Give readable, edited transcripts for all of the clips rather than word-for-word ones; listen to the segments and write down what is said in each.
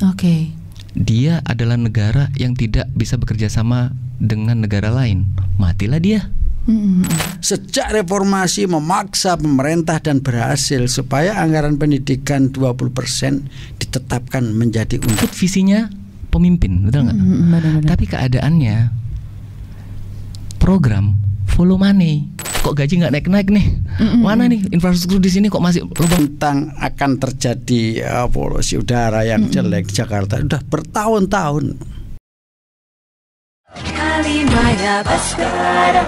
Oke. Dia adalah negara yang tidak bisa bekerja sama dengan negara lain. Matilah dia. Sejak reformasi memaksa pemerintah dan berhasil supaya anggaran pendidikan 20% ditetapkan menjadi untuk Visinya pemimpin, betul nggak? Tapi keadaannya program follow money. Kok gaji nggak naik-naik nih? Mana nih infrastruktur di sini kok masih lubang? tentang akan terjadi polusi udara yang jelek di Jakarta udah bertahun-tahun. Kalimaya Baskara.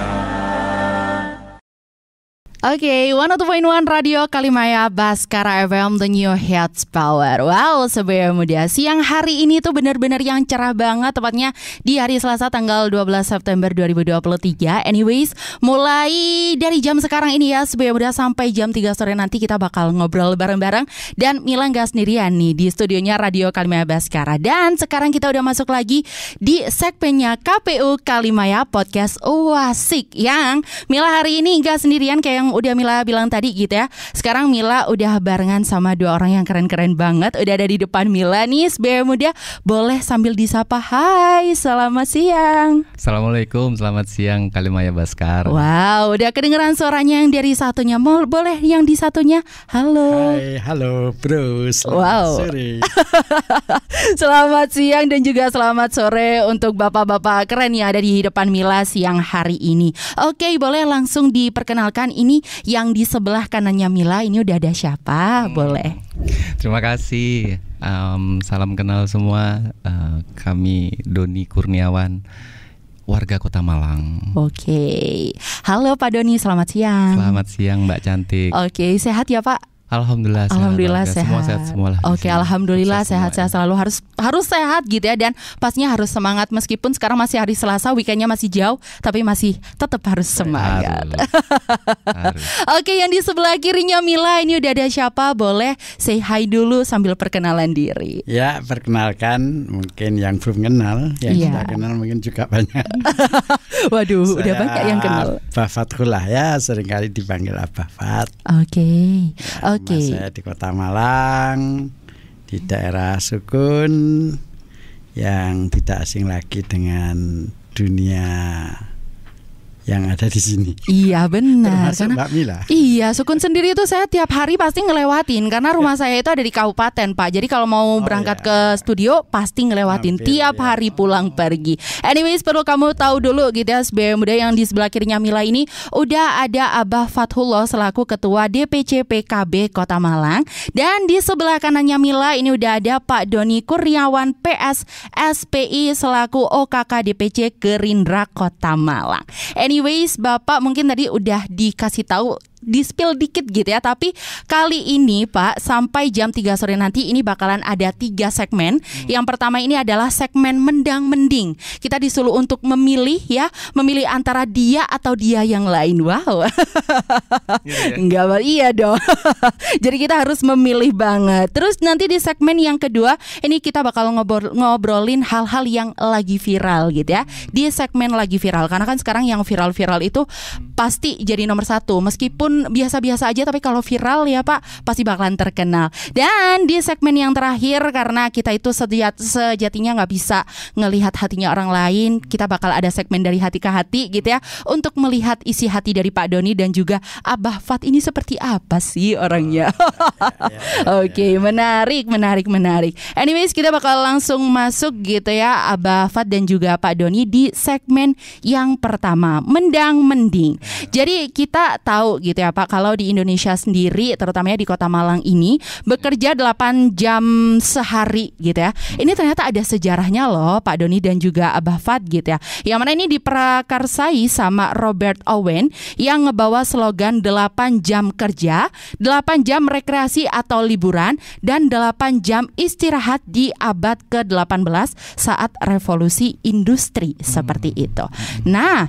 Oke, 102.1 Radio Kalimaya Baskara FM, The New Hits Power. Wow, Sebaya Muda, siang hari ini tuh benar-benar yang cerah banget. Tepatnya di hari Selasa tanggal 12 September 2023. Anyways, mulai dari jam sekarang ini ya Sebaya Muda sampai jam 3 sore nanti kita bakal ngobrol bareng-bareng. Dan Mila gak sendirian nih di studionya Radio Kalimaya Baskara. Dan sekarang kita udah masuk lagi di segmennya KPU Kalimaya Podcast Wasik. Yang Mila hari ini gak sendirian kayak yang udah Mila bilang tadi gitu ya. Sekarang Mila udah barengan sama dua orang yang keren-keren banget. Udah ada di depan Mila nih. Sebaya Muda, boleh sambil disapa. Hai, selamat siang. Assalamualaikum, selamat siang Kalimaya Baskara. Wow, udah kedengeran suaranya yang dari satunya. Boleh yang di satunya. Halo. Hai, halo bro. Wow. Sore. Selamat siang dan juga selamat sore untuk bapak-bapak keren yang ada di depan Mila siang hari ini. Oke, boleh langsung diperkenalkan ini yang di sebelah kanannya Mila ini udah ada siapa? Boleh. Terima kasih. Salam kenal semua. Kami Doni Kurniawan, warga Kota Malang. Oke. Halo Pak Doni, selamat siang. Selamat siang Mbak Cantik. Oke, sehat ya Pak? Alhamdulillah sehat. Semua sehat semua lah. Oke, alhamdulillah sehat-sehat selalu, harus sehat gitu ya, dan pastinya harus semangat meskipun sekarang masih hari Selasa, weekendnya masih jauh, tapi masih tetap harus semangat. Harus. Oke, yang di sebelah kirinya Mila ini udah ada siapa? Boleh say hi dulu sambil perkenalan diri. Ya, perkenalkan, mungkin yang belum kenal, yang sudah kenal mungkin juga banyak. Waduh, udah banyak yang kenal. Abah Fathullah ya, seringkali dipanggil Abah Fat. Oke. Saya di Kota Malang, di daerah Sukun, yang tidak asing lagi dengan dunia yang ada di sini. Iya benar. Termasuk Mbak Mila. Iya, Sukun sendiri itu saya tiap hari pasti ngelewatin karena rumah saya itu ada di kabupaten Pak. Jadi kalau mau berangkat ke studio pasti ngelewatin tiap hari pulang pergi. Anyways, perlu kamu tahu dulu gitu ya, Sebaya Muda, yang di sebelah kirinya Mila ini udah ada Abah Fathullah selaku Ketua DPC PKB Kota Malang, dan di sebelah kanannya Mila ini udah ada Pak Doni Kurniawan PS SPI selaku OKK DPC Gerindra Kota Malang. Anyways, Bapak mungkin tadi udah dikasih tahu, di-spill dikit gitu ya. Tapi kali ini Pak, sampai jam 3 sore nanti ini bakalan ada 3 segmen. Yang pertama ini adalah segmen mendang-mending. Kita disuruh untuk memilih ya, memilih antara dia atau dia yang lain. Wow. Enggak, iya dong. Jadi kita harus memilih banget. Terus nanti di segmen yang kedua ini kita bakal ngobrolin hal-hal yang lagi viral gitu ya. Di segmen lagi viral, karena kan sekarang yang viral-viral itu pasti jadi nomor 1. Meskipun biasa-biasa aja, tapi kalau viral ya Pak pasti bakalan terkenal. Dan di segmen yang terakhir, karena kita itu sejatinya nggak bisa ngelihat hatinya orang lain, kita bakal ada segmen dari hati ke hati gitu ya, untuk melihat isi hati dari Pak Doni dan juga Abah Fat ini seperti apa sih orangnya. Oke, menarik. Anyways, kita bakal langsung masuk gitu ya, Abah Fat dan juga Pak Doni di segmen yang pertama, mendang-mending. Jadi kita tahu gitu ya Pak, kalau di Indonesia sendiri, terutamanya di Kota Malang ini, bekerja 8 jam sehari gitu ya. Ini ternyata ada sejarahnya loh Pak Doni dan juga Abah Fat gitu ya. Yang mana ini diprakarsai sama Robert Owen yang ngebawa slogan 8 jam kerja, 8 jam rekreasi atau liburan, dan 8 jam istirahat di abad ke-18 saat revolusi industri seperti itu. Nah,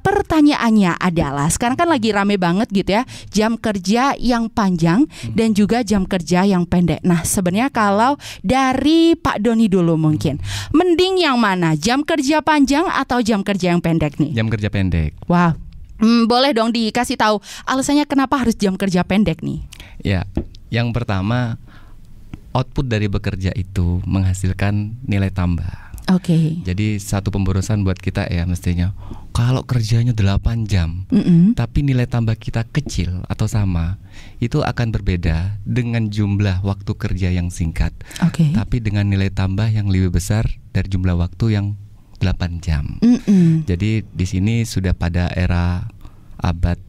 pertanyaannya adalah, sekarang kan lagi rame banget gitu ya, jam kerja yang panjang dan juga jam kerja yang pendek. Nah, sebenarnya kalau dari Pak Doni dulu mungkin, mending yang mana? Jam kerja panjang atau jam kerja yang pendek nih? Jam kerja pendek. Wah, boleh dong dikasih tahu alasannya kenapa harus jam kerja pendek nih? Ya, yang pertama output dari bekerja itu menghasilkan nilai tambah. Oke. Jadi satu pemborosan buat kita ya mestinya. Kalau kerjanya 8 jam, tapi nilai tambah kita kecil atau sama, itu akan berbeda dengan jumlah waktu kerja yang singkat. Oke. Tapi dengan nilai tambah yang lebih besar dari jumlah waktu yang 8 jam. Jadi di sini sudah pada era abad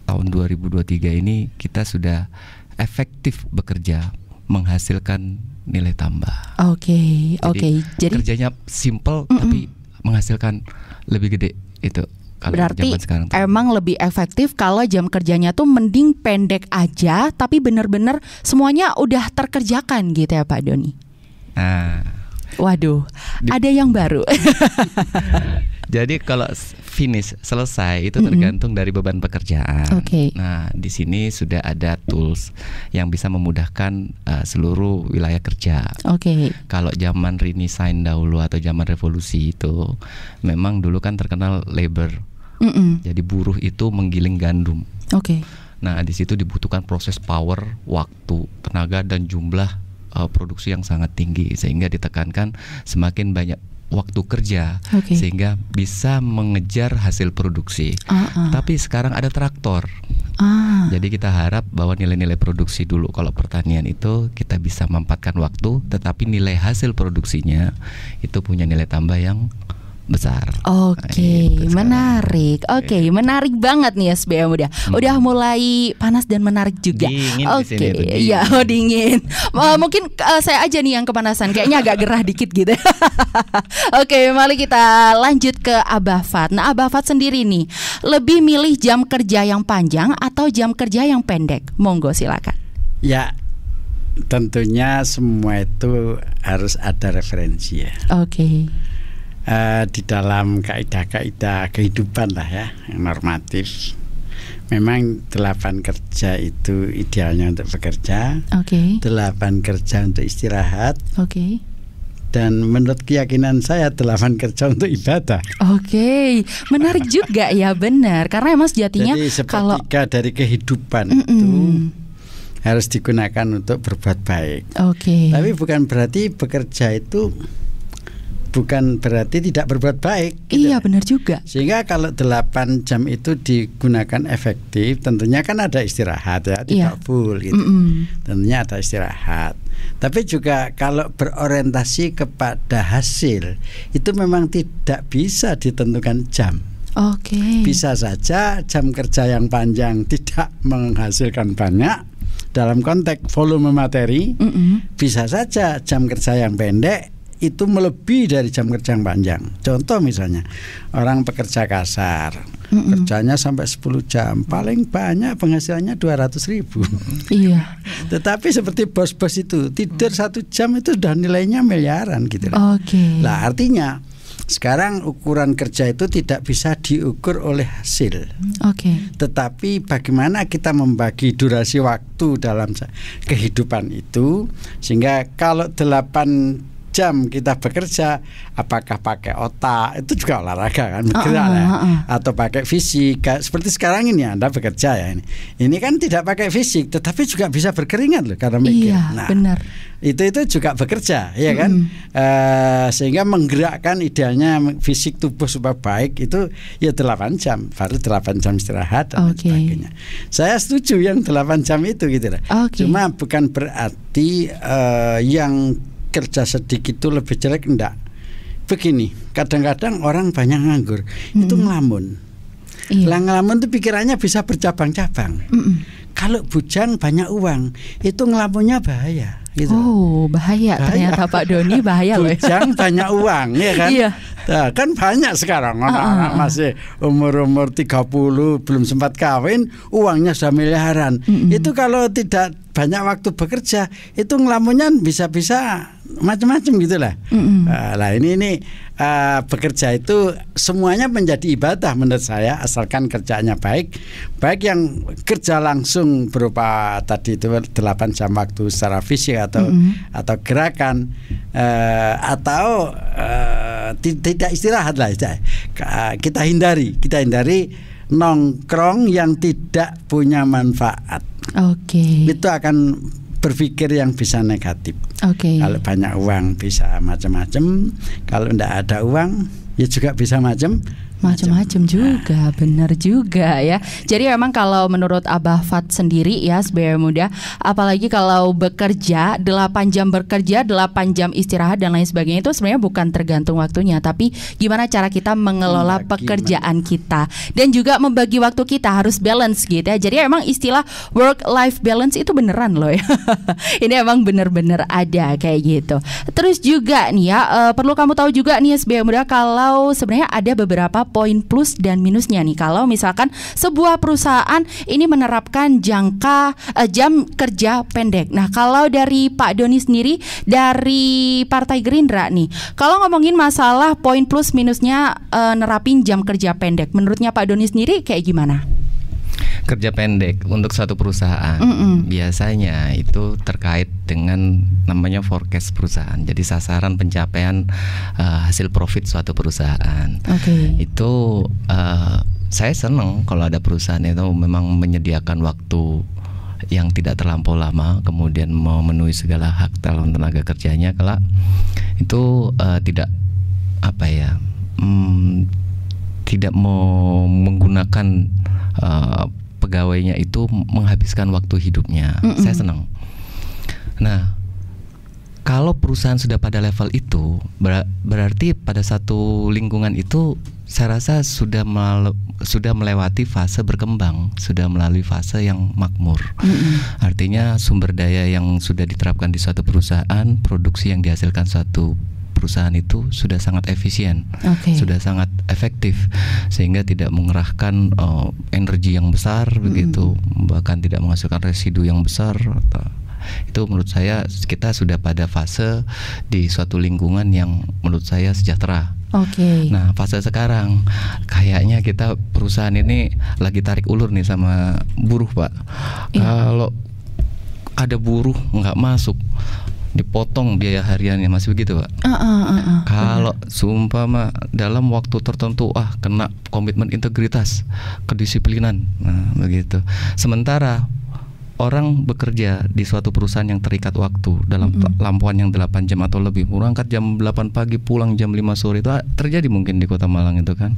tahun 2023 ini kita sudah efektif bekerja menghasilkan nilai tambah. Oke. Jadi kerjanya simple tapi menghasilkan lebih gede itu. Kalau berarti zaman sekarang tuh. emang lebih efektif kalau jam kerjanya tuh mending pendek aja, tapi bener-bener semuanya udah terkerjakan gitu ya Pak Doni. Nah, waduh, ada yang baru. jadi kalau finish selesai itu tergantung dari beban pekerjaan. Oke. Nah, di sini sudah ada tools yang bisa memudahkan seluruh wilayah kerja. Oke. Kalau zaman redesign dahulu atau zaman revolusi itu memang dulu kan terkenal labor. Jadi buruh itu menggiling gandum. Oke. Nah, di situ dibutuhkan proses power, waktu, tenaga dan jumlah produksi yang sangat tinggi sehingga ditekankan semakin banyak waktu kerja sehingga bisa mengejar hasil produksi. Tapi sekarang ada traktor. Jadi kita harap bahwa nilai-nilai produksi dulu kalau pertanian itu kita bisa memanfaatkan waktu, tetapi nilai hasil produksinya itu punya nilai tambah yang besar. Oke, menarik. Oke, menarik banget nih SBM udah mulai panas dan menarik juga. Dingin di sini tuh, Oke, iya, dingin. Mungkin saya aja nih yang kepanasan, kayaknya agak gerah dikit gitu. Oke, mari kita lanjut ke Abah Fat. Nah, Abah Fat sendiri nih, lebih milih jam kerja yang panjang atau jam kerja yang pendek? Monggo silakan. Ya, tentunya semua itu harus ada referensi ya. Oke. Di dalam kaidah-kaidah kehidupan lah ya, yang normatif. Memang 8 kerja itu idealnya untuk bekerja. 8 kerja untuk istirahat. Dan menurut keyakinan saya 8 kerja untuk ibadah. Menarik juga ya, benar. Karena emang sejatinya jadi sepertiga dari kehidupan itu harus digunakan untuk berbuat baik. Tapi bukan berarti bekerja itu bukan berarti tidak berbuat baik gitu. Iya, benar juga. Sehingga kalau 8 jam itu digunakan efektif, tentunya kan ada istirahat ya, tidak full gitu. Tentunya ada istirahat. Tapi juga kalau berorientasi kepada hasil, itu memang tidak bisa ditentukan jam. Bisa saja jam kerja yang panjang tidak menghasilkan banyak dalam konteks volume materi. Bisa saja jam kerja yang pendek itu melebihi dari jam kerja yang panjang. Contoh misalnya orang pekerja kasar, kerjanya sampai 10 jam, paling banyak penghasilannya 200.000. Iya. Tetapi seperti bos-bos itu tidur 1 jam itu sudah nilainya miliaran gitu. Lah artinya sekarang ukuran kerja itu tidak bisa diukur oleh hasil. Tetapi bagaimana kita membagi durasi waktu dalam kehidupan itu, sehingga kalau 8 jam kita bekerja, apakah pakai otak, itu juga olahraga kan, bergerak atau pakai fisik. Seperti sekarang ini Anda bekerja ya, ini kan tidak pakai fisik, tetapi juga bisa berkeringat loh karena mikir. Benar. Itu juga bekerja, ya kan? Sehingga menggerakkan idealnya fisik tubuh supaya baik itu ya 8 jam, baru 8 jam istirahat dan sebagainya. Saya setuju yang 8 jam itu gitu. Cuma bukan berarti yang kerja sedikit itu lebih jelek, enggak. Begini, kadang-kadang orang banyak nganggur, itu ngelamun. Ngelamun itu pikirannya bisa bercabang-cabang. Kalau bujang banyak uang, itu ngelamunnya bahaya. Gitu. Bahaya ternyata Pak Doni, bahaya loh. Bujang banyak uang, ya kan? Nah, kan banyak sekarang anak-anak masih umur 30 belum sempat kawin, uangnya sudah miliaran. Itu kalau tidak banyak waktu bekerja, itu ngelamunnya bisa-bisa macam-macam gitulah. Lah ini bekerja itu semuanya menjadi ibadah menurut saya, asalkan kerjanya baik yang kerja langsung berupa tadi itu 8 jam waktu secara fisik atau gerakan atau tidak istirahat lah. Kita hindari nongkrong yang tidak punya manfaat. Itu akan berpikir yang bisa negatif. Kalau banyak uang bisa macam-macam, kalau tidak ada uang ya juga bisa macam-macam juga, benar juga ya. Jadi memang kalau menurut Abah Fat sendiri ya sebagai muda, apalagi kalau bekerja 8 jam bekerja, 8 jam istirahat dan lain sebagainya, itu sebenarnya bukan tergantung waktunya, tapi gimana cara kita mengelola pekerjaan kita dan juga membagi waktu kita, harus balance gitu ya. Jadi memang istilah work life balance itu beneran loh ya. Ini emang bener-bener ada kayak gitu. Terus juga nih ya, perlu kamu tahu juga nih sebagai muda, kalau sebenarnya ada beberapa poin plus dan minusnya nih kalau misalkan sebuah perusahaan ini menerapkan jam kerja pendek. Nah, kalau dari Pak Doni sendiri dari Partai Gerindra nih, kalau ngomongin masalah poin plus minusnya nerapin jam kerja pendek, menurutnya Pak Doni sendiri kayak gimana? Kerja pendek untuk satu perusahaan biasanya itu terkait dengan namanya forecast perusahaan. Jadi sasaran pencapaian hasil profit suatu perusahaan. Itu saya senang kalau ada perusahaan itu memang menyediakan waktu yang tidak terlampau lama, kemudian memenuhi segala hak calon tenaga kerjanya. Kalau itu tidak tidak mau menggunakan pegawainya itu menghabiskan waktu hidupnya. Saya senang. Nah, kalau perusahaan sudah pada level itu, berarti pada satu lingkungan itu saya rasa sudah melewati fase berkembang, sudah melalui fase yang makmur. Artinya sumber daya yang sudah diterapkan di suatu perusahaan, produksi yang dihasilkan suatu perusahaan itu sudah sangat efisien, sudah sangat efektif, sehingga tidak mengerahkan energi yang besar begitu, bahkan tidak menghasilkan residu yang besar. Itu menurut saya kita sudah pada fase di suatu lingkungan yang menurut saya sejahtera. Nah, fase sekarang kayaknya kita perusahaan ini lagi tarik ulur nih sama buruh, Pak. Kalau ada buruh nggak masuk, dipotong biaya hariannya, masih begitu, Pak. Kalau seumpama dalam waktu tertentu kena komitmen integritas, kedisiplinan, nah begitu. Sementara orang bekerja di suatu perusahaan yang terikat waktu dalam lampuan yang 8 jam atau lebih, berangkat jam 8 pagi pulang jam 5 sore, itu terjadi mungkin di Kota Malang itu kan.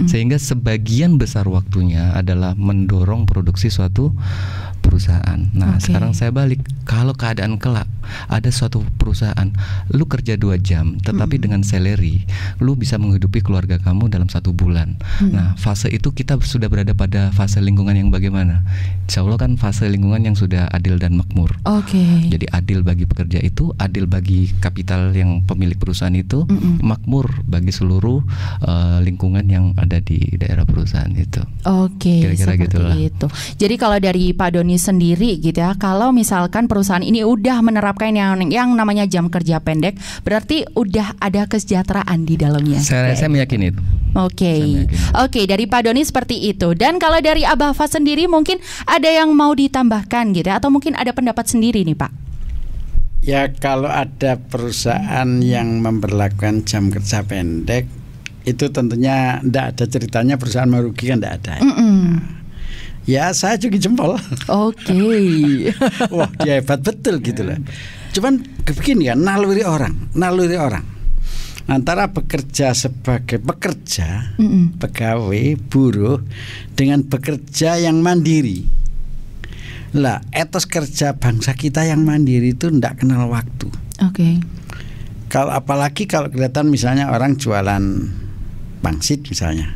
Sehingga sebagian besar waktunya adalah mendorong produksi suatu perusahaan. Nah, sekarang saya balik, kalau keadaan kelak ada suatu perusahaan lu kerja 2 jam tetapi dengan salary lu bisa menghidupi keluarga kamu dalam 1 bulan. Nah, fase itu kita sudah berada pada fase lingkungan yang bagaimana? Insya Allah kan fase lingkungan yang sudah adil dan makmur. Jadi adil bagi pekerja itu, adil bagi kapital yang pemilik perusahaan itu, makmur bagi seluruh lingkungan yang ada di daerah perusahaan itu. Kira-kira gitulah. Itu. Jadi kalau dari Pak Doni sendiri gitu ya, kalau misalkan perusahaan ini udah menerapkan yang namanya jam kerja pendek, berarti udah ada kesejahteraan di dalamnya. Saya meyakini itu. Dari Pak Doni seperti itu. Dan kalau dari Abah Fat sendiri mungkin ada yang mau ditambahkan gitu ya, atau mungkin ada pendapat sendiri nih, Pak? Ya, kalau ada perusahaan yang memberlakukan jam kerja pendek, itu tentunya tidak ada ceritanya perusahaan merugikan, tidak ada. Ya, saya juga jempol. Wah, dia hebat betul gitu loh. Cuman begini ya, naluri orang antara bekerja sebagai pekerja, pegawai, buruh, dengan bekerja yang mandiri. Lah, etos kerja bangsa kita yang mandiri itu tidak kenal waktu. Kalau apalagi kalau kelihatan misalnya orang jualan pangsit misalnya.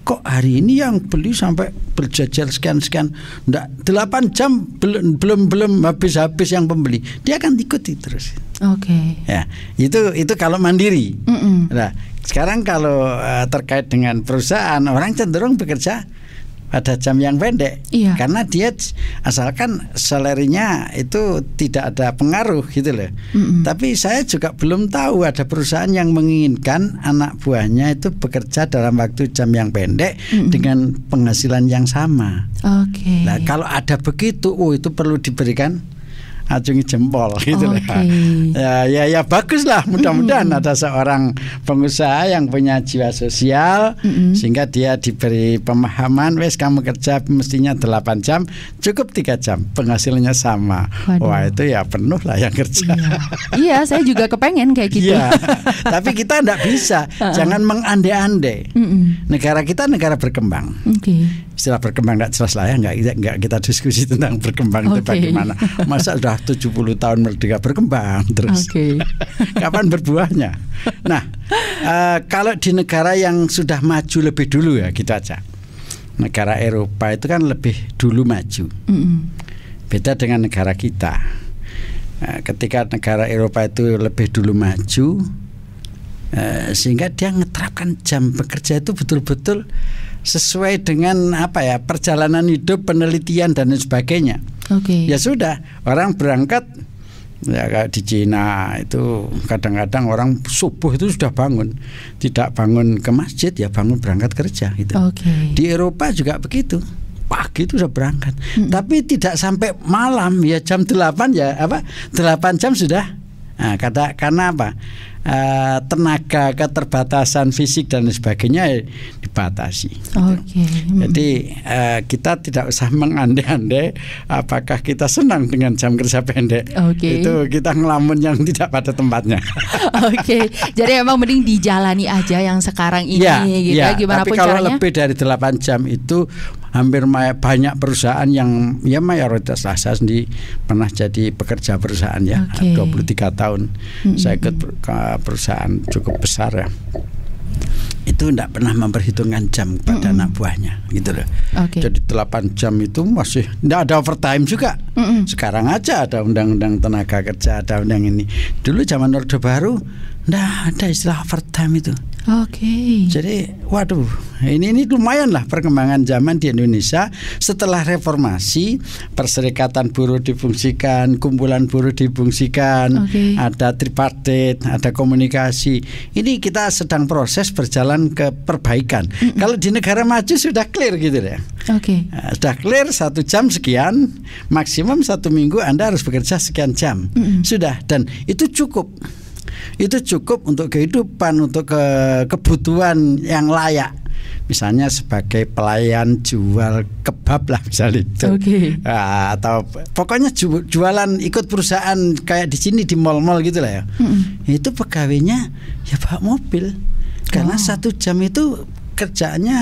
Kok hari ini yang beli sampai berjajar sekian-sekian, enggak 8 jam belum habis yang pembeli, dia akan ikuti terus. Ya, itu kalau mandiri. Nah, sekarang kalau terkait dengan perusahaan, orang cenderung bekerja pada jam yang pendek, karena dia asalkan salarinya itu tidak ada pengaruh gitu loh. Tapi saya juga belum tahu ada perusahaan yang menginginkan anak buahnya itu bekerja dalam waktu jam yang pendek dengan penghasilan yang sama. Nah, kalau ada begitu, itu perlu diberikan acungi jempol gitu lah. Ya bagus lah, mudah-mudahan ada seorang pengusaha yang punya jiwa sosial sehingga dia diberi pemahaman, wes kamu kerja mestinya 8 jam, cukup 3 jam, penghasilannya sama. Waduh. Wah itu ya penuh lah yang kerja. Iya, saya juga kepengen kayak gitu. Iya, tapi kita enggak bisa, jangan mengandai-andai. Negara kita negara berkembang. Istilah berkembang enggak jelas lah ya, enggak kita diskusi tentang berkembang itu bagaimana. Masa sudah 70 tahun merdeka berkembang terus. Kapan berbuahnya? Nah, kalau di negara yang sudah maju lebih dulu ya gitu aja. Negara Eropa itu kan lebih dulu maju. Beda dengan negara kita. Ketika negara Eropa itu lebih dulu maju, sehingga dia menerapkan jam bekerja itu betul-betul sesuai dengan perjalanan hidup, penelitian dan sebagainya. Ya sudah, orang berangkat ya kayak di Cina itu kadang-kadang orang subuh itu sudah bangun, tidak bangun ke masjid ya bangun berangkat kerja gitu. Di Eropa juga begitu, pagi itu sudah berangkat, tapi tidak sampai malam ya jam 8 ya 8 jam sudah. Nah, karena apa? Tenaga, keterbatasan fisik dan sebagainya dibatasi. Jadi kita tidak usah mengandai-andai apakah kita senang dengan jam kerja pendek. Itu kita ngelamun yang tidak pada tempatnya. Jadi emang mending dijalani aja yang sekarang ini gitu ya. Gimana tapi pun kalau caranya. Lebih dari 8 jam itu hampir banyak perusahaan yang ya mayoritas lah, saya sendiri pernah jadi pekerja perusahaan ya 23 tahun saya ikut perusahaan cukup besar ya, itu tidak pernah memperhitungkan jam pada anak buahnya gitu loh. Jadi 8 jam itu masih tidak ada overtime juga. Sekarang aja ada undang-undang tenaga kerja, ada undang ini. Dulu zaman Orde Baru tidak ada istilah overtime itu. Jadi waduh, ini lumayan lah perkembangan zaman di Indonesia setelah reformasi. Perserikatan buruh difungsikan, kumpulan buruh difungsikan, ada tripartit, ada komunikasi. Ini kita sedang proses berjalan ke perbaikan. Kalau di negara maju sudah clear gitu ya. Sudah clear 1 jam sekian, maksimum 1 minggu Anda harus bekerja sekian jam. Sudah, dan itu cukup. Itu cukup untuk kehidupan, untuk kebutuhan yang layak. Misalnya sebagai pelayan jual kebab lah misalnya itu. Atau pokoknya jualan ikut perusahaan kayak di sini di mal-mal gitu lah ya. Itu pegawainya ya bawa mobil. Karena 1 jam itu kerjaannya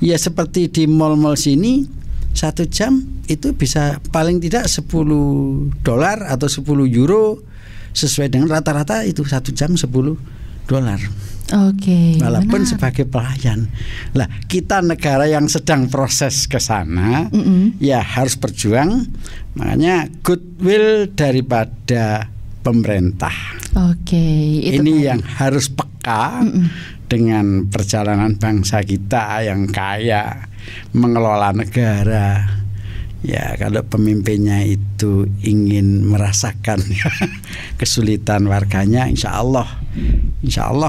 ya seperti di mal-mal sini, 1 jam itu bisa paling tidak $10 atau 10 euro, sesuai dengan rata-rata itu 1 jam $10. Walaupun benar. Sebagai pelayan. Lah, kita negara yang sedang proses ke sana, ya harus berjuang. Makanya goodwill daripada pemerintah. Ini yang harus peka dengan perjalanan bangsa kita yang kaya mengelola negara. Ya kalau pemimpinnya itu ingin merasakan kesulitan warganya, insya Allah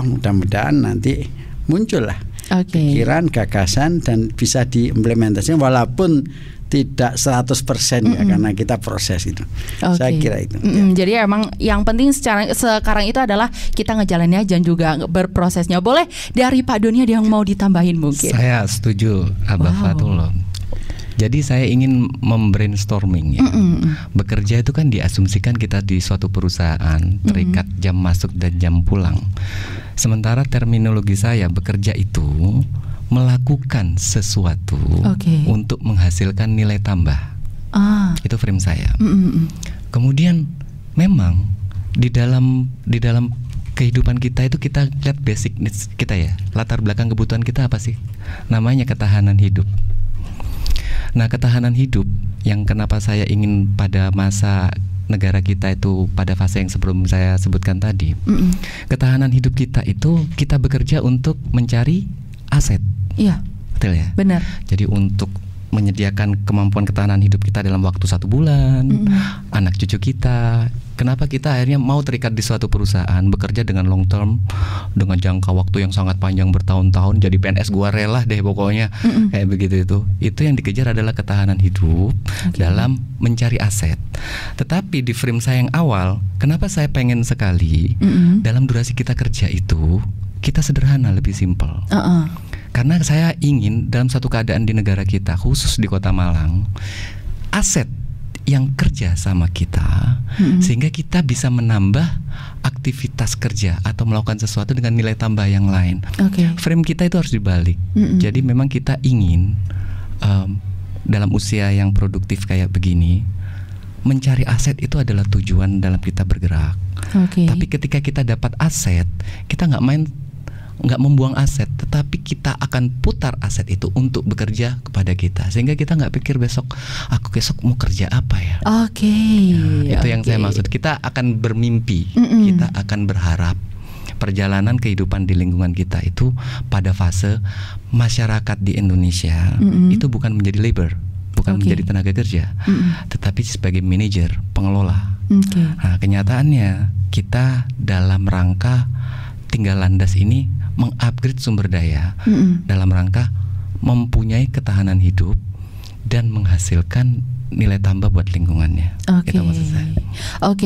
mudah-mudahan nanti muncullah pikiran, gagasan dan bisa diimplementasikan walaupun tidak 100% ya, karena kita proses itu. Saya kira itu. Jadi emang yang penting sekarang itu adalah kita ngejalanin aja juga berprosesnya. Boleh dari Pak Doni ada yang mau ditambahin mungkin? Saya setuju Abah Fatullah. Jadi saya ingin membrainstorming ya. Bekerja itu kan diasumsikan kita di suatu perusahaan terikat jam masuk dan jam pulang. Sementara terminologi saya bekerja itu melakukan sesuatu untuk menghasilkan nilai tambah. Itu frame saya. Kemudian memang di dalam kehidupan kita itu kita lihat basic needs kita ya. Latar belakang kebutuhan kita apa sih? Namanya ketahanan hidup. Nah, ketahanan hidup yang kenapa saya ingin pada masa negara kita itu pada fase yang sebelum saya sebutkan tadi, ketahanan hidup kita itu kita bekerja untuk mencari aset. Iya, betul ya. Benar. Jadi untuk menyediakan kemampuan ketahanan hidup kita dalam waktu 1 bulan, anak cucu kita. Kenapa kita akhirnya mau terikat di suatu perusahaan, bekerja dengan long term, dengan jangka waktu yang sangat panjang bertahun-tahun, jadi PNS gua rela deh pokoknya, kayak begitu itu. Itu yang dikejar adalah ketahanan hidup dalam mencari aset. Tetapi di frame saya yang awal, kenapa saya pengen sekali dalam durasi kita kerja itu kita sederhana, lebih simpel. Karena saya ingin dalam satu keadaan di negara kita, khusus di Kota Malang, aset yang kerja sama kita, sehingga kita bisa menambah aktivitas kerja atau melakukan sesuatu dengan nilai tambah yang lain. Frame kita itu harus dibalik. Jadi memang kita ingin dalam usia yang produktif kayak begini, mencari aset itu adalah tujuan dalam kita bergerak. Tapi ketika kita dapat aset, kita nggak membuang aset, tetapi kita akan putar aset itu untuk bekerja kepada kita, sehingga kita nggak pikir aku besok mau kerja apa ya. Itu yang saya maksud. Kita akan bermimpi, kita akan berharap perjalanan kehidupan di lingkungan kita itu pada fase masyarakat di Indonesia itu bukan menjadi labor, bukan menjadi tenaga kerja, tetapi sebagai manajer, pengelola. Nah, kenyataannya kita dalam rangka tinggal landas ini mengupgrade sumber daya dalam rangka mempunyai ketahanan hidup dan menghasilkan nilai tambah buat lingkungannya. Itu maksud saya.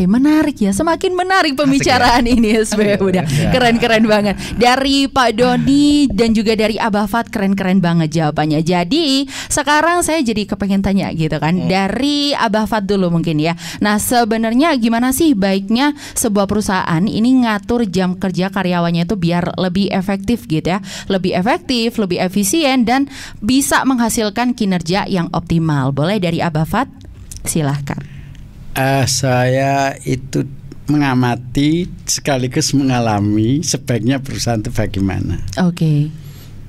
Menarik ya. Semakin menarik pembicaraan ini SB. Udah keren-keren banget. Dari Pak Doni dan juga dari Abah Fat, keren-keren banget jawabannya. Jadi sekarang saya jadi kepengen tanya gitu kan. Dari Abah Fat dulu mungkin ya. Nah, sebenarnya gimana sih baiknya sebuah perusahaan ini ngatur jam kerja karyawannya itu biar lebih efektif gitu ya. Lebih efektif, lebih efisien, dan bisa menghasilkan kinerja yang optimal. Boleh dari Abah Fat? Silahkan. Saya itu mengamati sekaligus mengalami sebaiknya perusahaan itu bagaimana.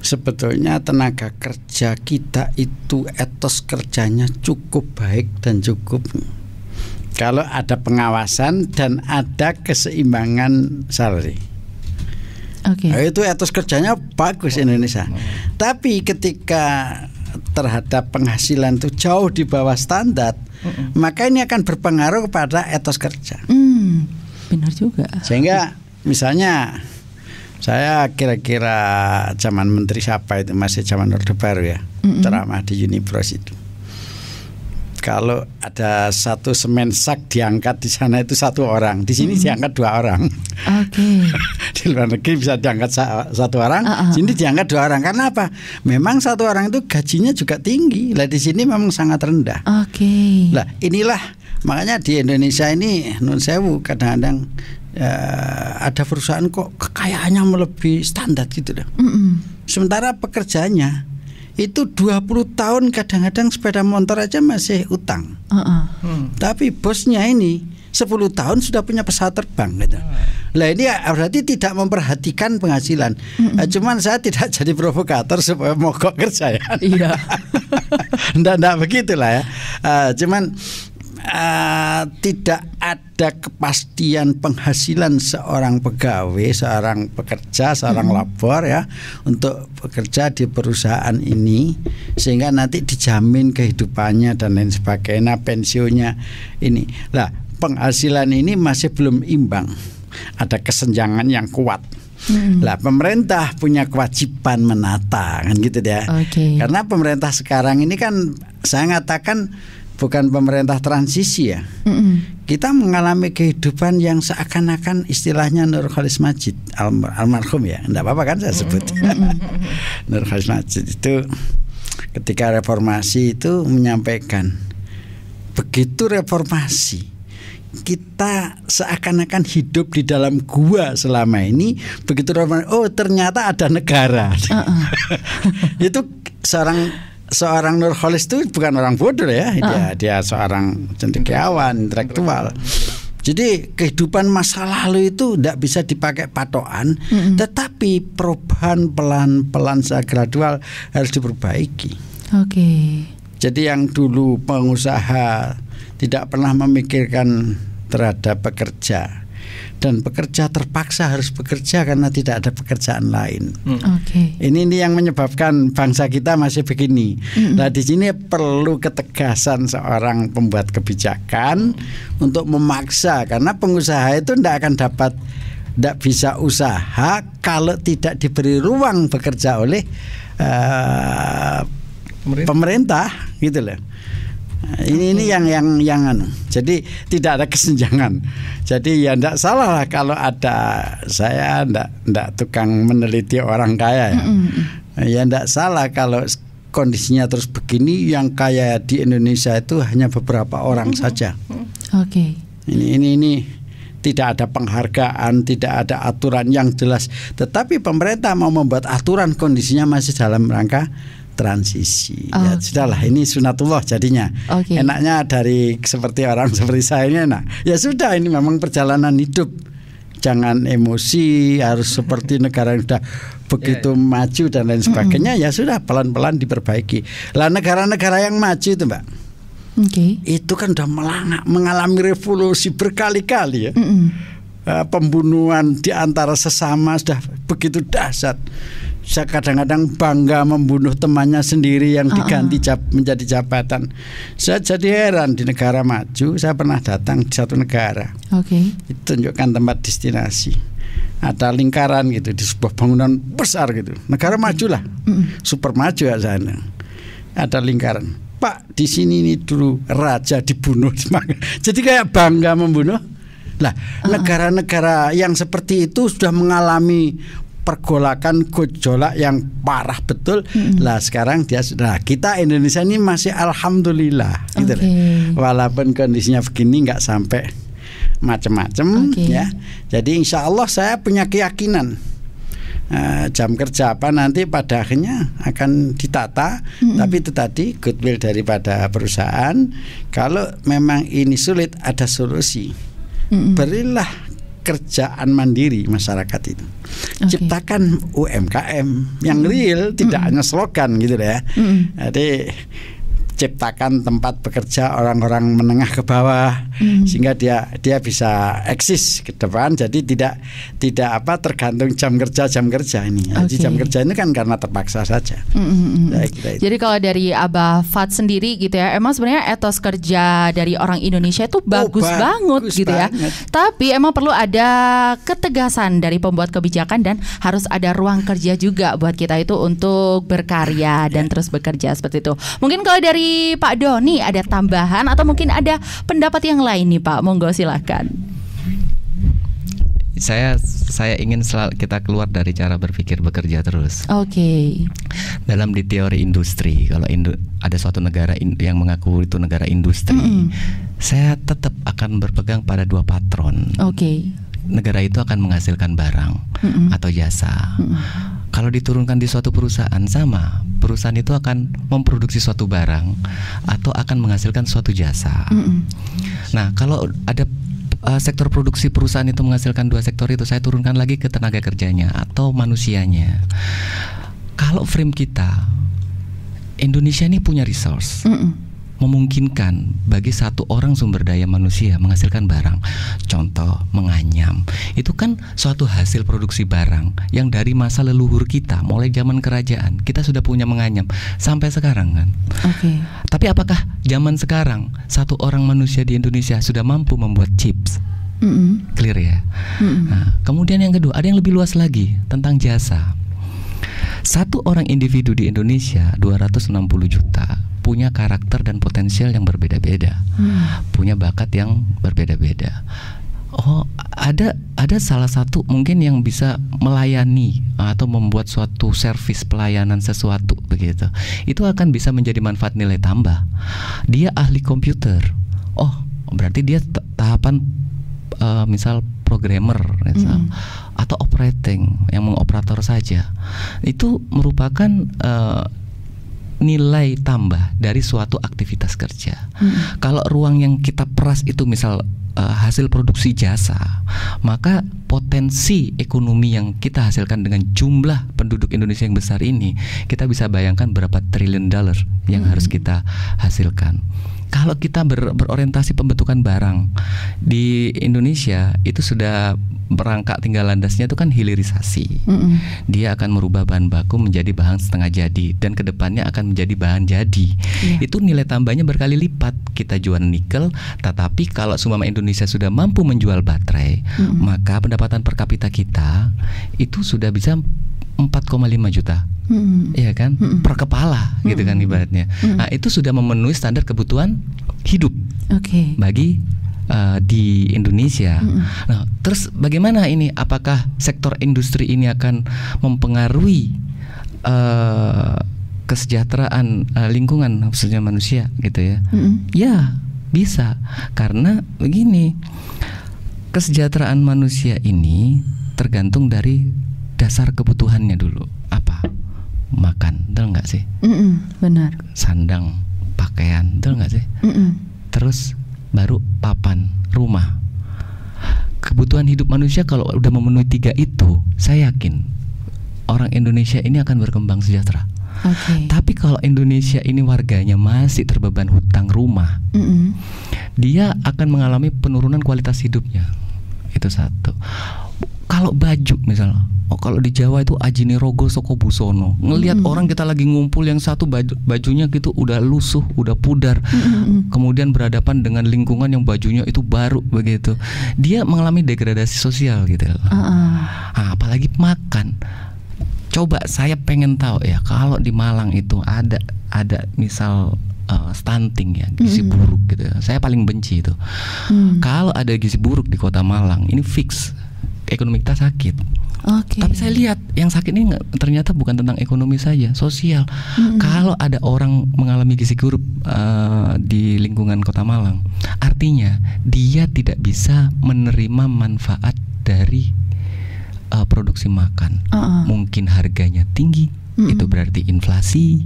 Sebetulnya tenaga kerja kita itu etos kerjanya cukup baik dan cukup kalau ada pengawasan dan ada keseimbangan salary. Itu etos kerjanya bagus Indonesia. Tapi ketika terhadap penghasilan itu jauh di bawah standar, maka ini akan berpengaruh kepada etos kerja. Benar juga. Sehingga misalnya saya kira-kira zaman Menteri siapa itu, masih zaman Orde Baru ya, ceramah di Unipros itu. Kalau ada satu semensak diangkat di sana itu 1 orang, di sini diangkat 2 orang. Di luar negeri bisa diangkat 1 orang, sini diangkat 2 orang. Karena apa? Memang 1 orang itu gajinya juga tinggi. Lah di sini memang sangat rendah. Lah inilah makanya di Indonesia ini nun sewu kadang-kadang ada perusahaan kok kekayaannya melebihi standar gitu loh. Sementara pekerjaannya itu 20 tahun kadang-kadang sepeda motor aja masih utang. Tapi bosnya ini 10 tahun sudah punya pesawat terbang gitu. Lah ini berarti tidak memperhatikan penghasilan. Cuman saya tidak jadi provokator supaya mogok kerja ya. Nggak begitulah ya. Cuman tidak ada kepastian penghasilan seorang pegawai, seorang pekerja, seorang labor ya untuk bekerja di perusahaan ini, sehingga nanti dijamin kehidupannya dan lain sebagainya, pensiunnya ini. Lah penghasilan ini masih belum imbang, ada kesenjangan yang kuat. Lah pemerintah punya kewajiban menata kan gitu ya. Karena pemerintah sekarang ini kan saya ngatakan bukan pemerintah transisi ya. Kita mengalami kehidupan yang seakan-akan istilahnya Nur Khalis Majid almarhum ya. Enggak apa-apa kan saya sebut. Nur Khalis Majid itu ketika reformasi itu menyampaikan, begitu reformasi kita seakan-akan hidup di dalam gua selama ini, begitu reformasi, oh ternyata ada negara. Itu seorang Nur Khalis itu bukan orang bodoh ya, dia seorang cendekiawan, intelektual. Jadi kehidupan masa lalu itu tidak bisa dipakai patokan, tetapi perubahan pelan-pelan secara gradual harus diperbaiki. Jadi yang dulu pengusaha tidak pernah memikirkan terhadap pekerja, dan pekerja terpaksa harus bekerja karena tidak ada pekerjaan lain. Ini yang menyebabkan bangsa kita masih begini. Nah, di sini perlu ketegasan seorang pembuat kebijakan untuk memaksa, karena pengusaha itu tidak bisa usaha kalau tidak diberi ruang bekerja oleh pemerintah gitu loh. Ini yang jadi tidak ada kesenjangan. Jadi ya tidak salah lah kalau ada, saya tidak tukang meneliti orang kaya ya. Ya tidak salah kalau kondisinya terus begini, yang kaya di Indonesia itu hanya beberapa orang saja. Ini tidak ada penghargaan, tidak ada aturan yang jelas. Tetapi pemerintah mau membuat aturan, kondisinya masih dalam rangka transisi. Ya sudahlah, ini sunatullah jadinya. Enaknya dari seperti orang seperti saya ini enak. Ya sudah, ini memang perjalanan hidup. Jangan emosi, harus seperti negara yang sudah begitu maju dan lain sebagainya. Ya sudah, pelan-pelan diperbaiki. Lah negara-negara yang maju itu, Mbak, itu kan sudah mengalami revolusi berkali-kali ya. Pembunuhan di antara sesama sudah begitu dahsyat. Saya kadang-kadang bangga membunuh temannya sendiri yang diganti menjadi jabatan. Saya jadi heran, di negara maju saya pernah datang di satu negara. Ditunjukkan tempat destinasi, ada lingkaran gitu di sebuah bangunan besar gitu. Negara maju lah, super maju ya sana. Ada lingkaran. Pak, di sini ini dulu raja dibunuh. Jadi kayak bangga membunuh. Lah, negara-negara yang seperti itu sudah mengalami pergolakan gejolak yang parah betul. Lah sekarang dia sudah, kita Indonesia ini masih alhamdulillah gitu loh. Walaupun kondisinya begini nggak sampai macam-macam ya. Jadi insya Allah saya punya keyakinan jam kerja apa nanti pada akhirnya akan ditata. Tapi itu tadi goodwill daripada perusahaan. Kalau memang ini sulit, ada solusi. Berilah kerjaan mandiri masyarakat itu. Ciptakan UMKM yang real, tidak hanya slogan gitu ya. Jadi ciptakan tempat bekerja orang-orang menengah ke bawah, sehingga dia bisa eksis ke depan. Jadi tidak tergantung jam kerja ini. Jadi jam kerja ini kan karena terpaksa saja. Jadi kalau dari Abah Fat sendiri gitu ya, emang sebenarnya etos kerja dari orang Indonesia itu bagus banget gitu ya. Tapi emang perlu ada ketegasan dari pembuat kebijakan, dan harus ada ruang kerja juga buat kita itu untuk berkarya dan terus bekerja seperti itu. Mungkin kalau dari Pak Doni ada tambahan atau mungkin ada pendapat yang lain nih Pak, monggo silakan. Saya ingin kita keluar dari cara berpikir bekerja terus. Dalam di teori industri, kalau ada suatu negara yang mengaku itu negara industri, saya tetap akan berpegang pada dua patron. Negara itu akan menghasilkan barang atau jasa. Kalau diturunkan di suatu perusahaan, sama, perusahaan itu akan memproduksi suatu barang atau akan menghasilkan suatu jasa. Nah, kalau ada sektor produksi perusahaan itu menghasilkan dua sektor itu, saya turunkan lagi ke tenaga kerjanya atau manusianya. Kalau frame kita, Indonesia ini punya resource, memungkinkan bagi satu orang sumber daya manusia menghasilkan barang. Contoh, menganyam. Itu kan suatu hasil produksi barang yang dari masa leluhur kita, mulai zaman kerajaan kita sudah punya menganyam sampai sekarang kan. Tapi apakah zaman sekarang satu orang manusia di Indonesia sudah mampu membuat chips? Clear ya. Nah, kemudian yang kedua, ada yang lebih luas lagi tentang jasa. Satu orang individu di Indonesia 260 juta punya karakter dan potensial yang berbeda-beda, punya bakat yang berbeda-beda. Ada salah satu mungkin yang bisa melayani atau membuat suatu servis pelayanan sesuatu begitu. Itu akan bisa menjadi manfaat nilai tambah. Dia ahli komputer. Berarti dia tahapan misal programmer misal, atau operating yang mengoperator saja. Itu merupakan nilai tambah dari suatu aktivitas kerja. Kalau ruang yang kita peras itu misal hasil produksi jasa, maka potensi ekonomi yang kita hasilkan dengan jumlah penduduk Indonesia yang besar ini, kita bisa bayangkan berapa triliun dolar yang harus kita hasilkan. kalau kita berorientasi pembentukan barang di Indonesia itu sudah berangkat tinggal landasnya itu kan hilirisasi. Dia akan merubah bahan baku menjadi bahan setengah jadi dan kedepannya akan menjadi bahan jadi. Itu nilai tambahnya berkali lipat. Kita jual nikel, tetapi kalau seumpama Indonesia sudah mampu menjual baterai, maka pendapatan per kapita kita itu sudah bisa 4,5 juta. Iya kan? Per kepala gitu kan ibaratnya. Nah, itu sudah memenuhi standar kebutuhan hidup bagi di Indonesia. Nah, terus bagaimana ini? Apakah sektor industri ini akan mempengaruhi kesejahteraan lingkungan, khususnya manusia gitu ya? Ya, bisa. Karena begini, kesejahteraan manusia ini tergantung dari dasar kebutuhannya dulu. Apa? Makan, betul nggak sih? Benar. Sandang, pakaian, betul nggak sih? Terus baru papan, rumah. Kebutuhan hidup manusia kalau udah memenuhi 3 itu, saya yakin orang Indonesia ini akan berkembang sejahtera. Tapi kalau Indonesia ini warganya masih terbeban hutang rumah, dia akan mengalami penurunan kualitas hidupnya. Itu satu. Kalau baju misalnya, kalau di Jawa itu ajine rogo soko busono. Ngelihat orang kita lagi ngumpul yang satu bajunya gitu udah lusuh, udah pudar. Kemudian berhadapan dengan lingkungan yang bajunya itu baru begitu. Dia mengalami degradasi sosial gitu. Nah, apalagi makan. Coba saya pengen tahu ya, kalau di Malang itu ada misal stunting ya, gizi buruk gitu. Saya paling benci itu. Kalau ada gizi buruk di Kota Malang, ini fix ekonomi kita sakit. Tapi saya lihat yang sakit ini ternyata bukan tentang ekonomi saja, sosial. Kalau ada orang mengalami gizi buruk di lingkungan Kota Malang, artinya dia tidak bisa menerima manfaat dari produksi makan. Mungkin harganya tinggi, itu berarti inflasi,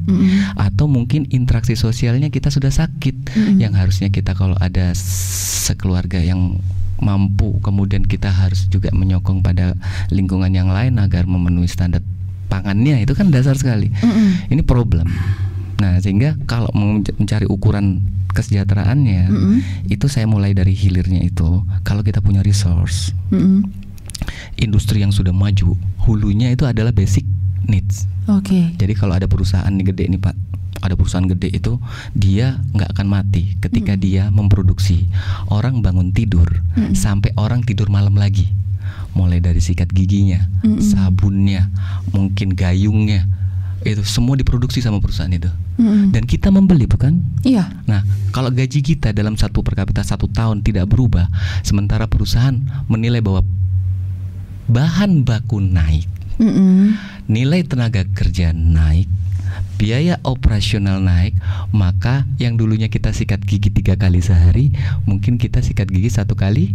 atau mungkin interaksi sosialnya kita sudah sakit, yang harusnya kita kalau ada sekeluarga yang mampu, kemudian kita harus juga menyokong pada lingkungan yang lain agar memenuhi standar pangannya, itu kan dasar sekali. Ini problem. Nah, sehingga kalau mencari ukuran kesejahteraannya, itu saya mulai dari hilirnya itu. Kalau kita punya resource, industri yang sudah maju, hulunya itu adalah basic needs. Jadi kalau ada perusahaan nih gede nih Pak, ada perusahaan gede itu dia nggak akan mati ketika dia memproduksi. Orang bangun tidur sampai orang tidur malam lagi, mulai dari sikat giginya, sabunnya, mungkin gayungnya, itu semua diproduksi sama perusahaan itu. Dan kita membeli, bukan? Iya. Nah, kalau gaji kita dalam per kapita 1 tahun tidak berubah, sementara perusahaan menilai bahwa bahan baku naik, nilai tenaga kerja naik, biaya operasional naik, maka yang dulunya kita sikat gigi 3 kali sehari, mungkin kita sikat gigi 1 kali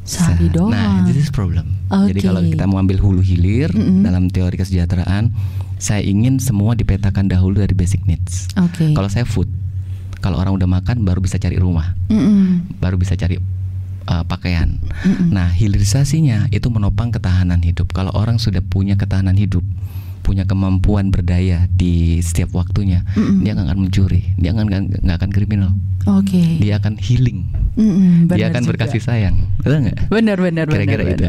sehari doang. Nah, this is problem. Jadi kalau kita mau ambil hulu hilir dalam teori kesejahteraan, saya ingin semua dipetakan dahulu dari basic needs. Kalau saya food, kalau orang udah makan baru bisa cari rumah, baru bisa cari pakaian. Nah, hilirisasinya itu menopang ketahanan hidup. Kalau orang sudah punya ketahanan hidup, punya kemampuan berdaya di setiap waktunya, dia nggak akan mencuri, dia nggak akan kriminal. Dia akan healing, dia akan berkasih sayang, betul nggak? Benar. Kira-kira itu.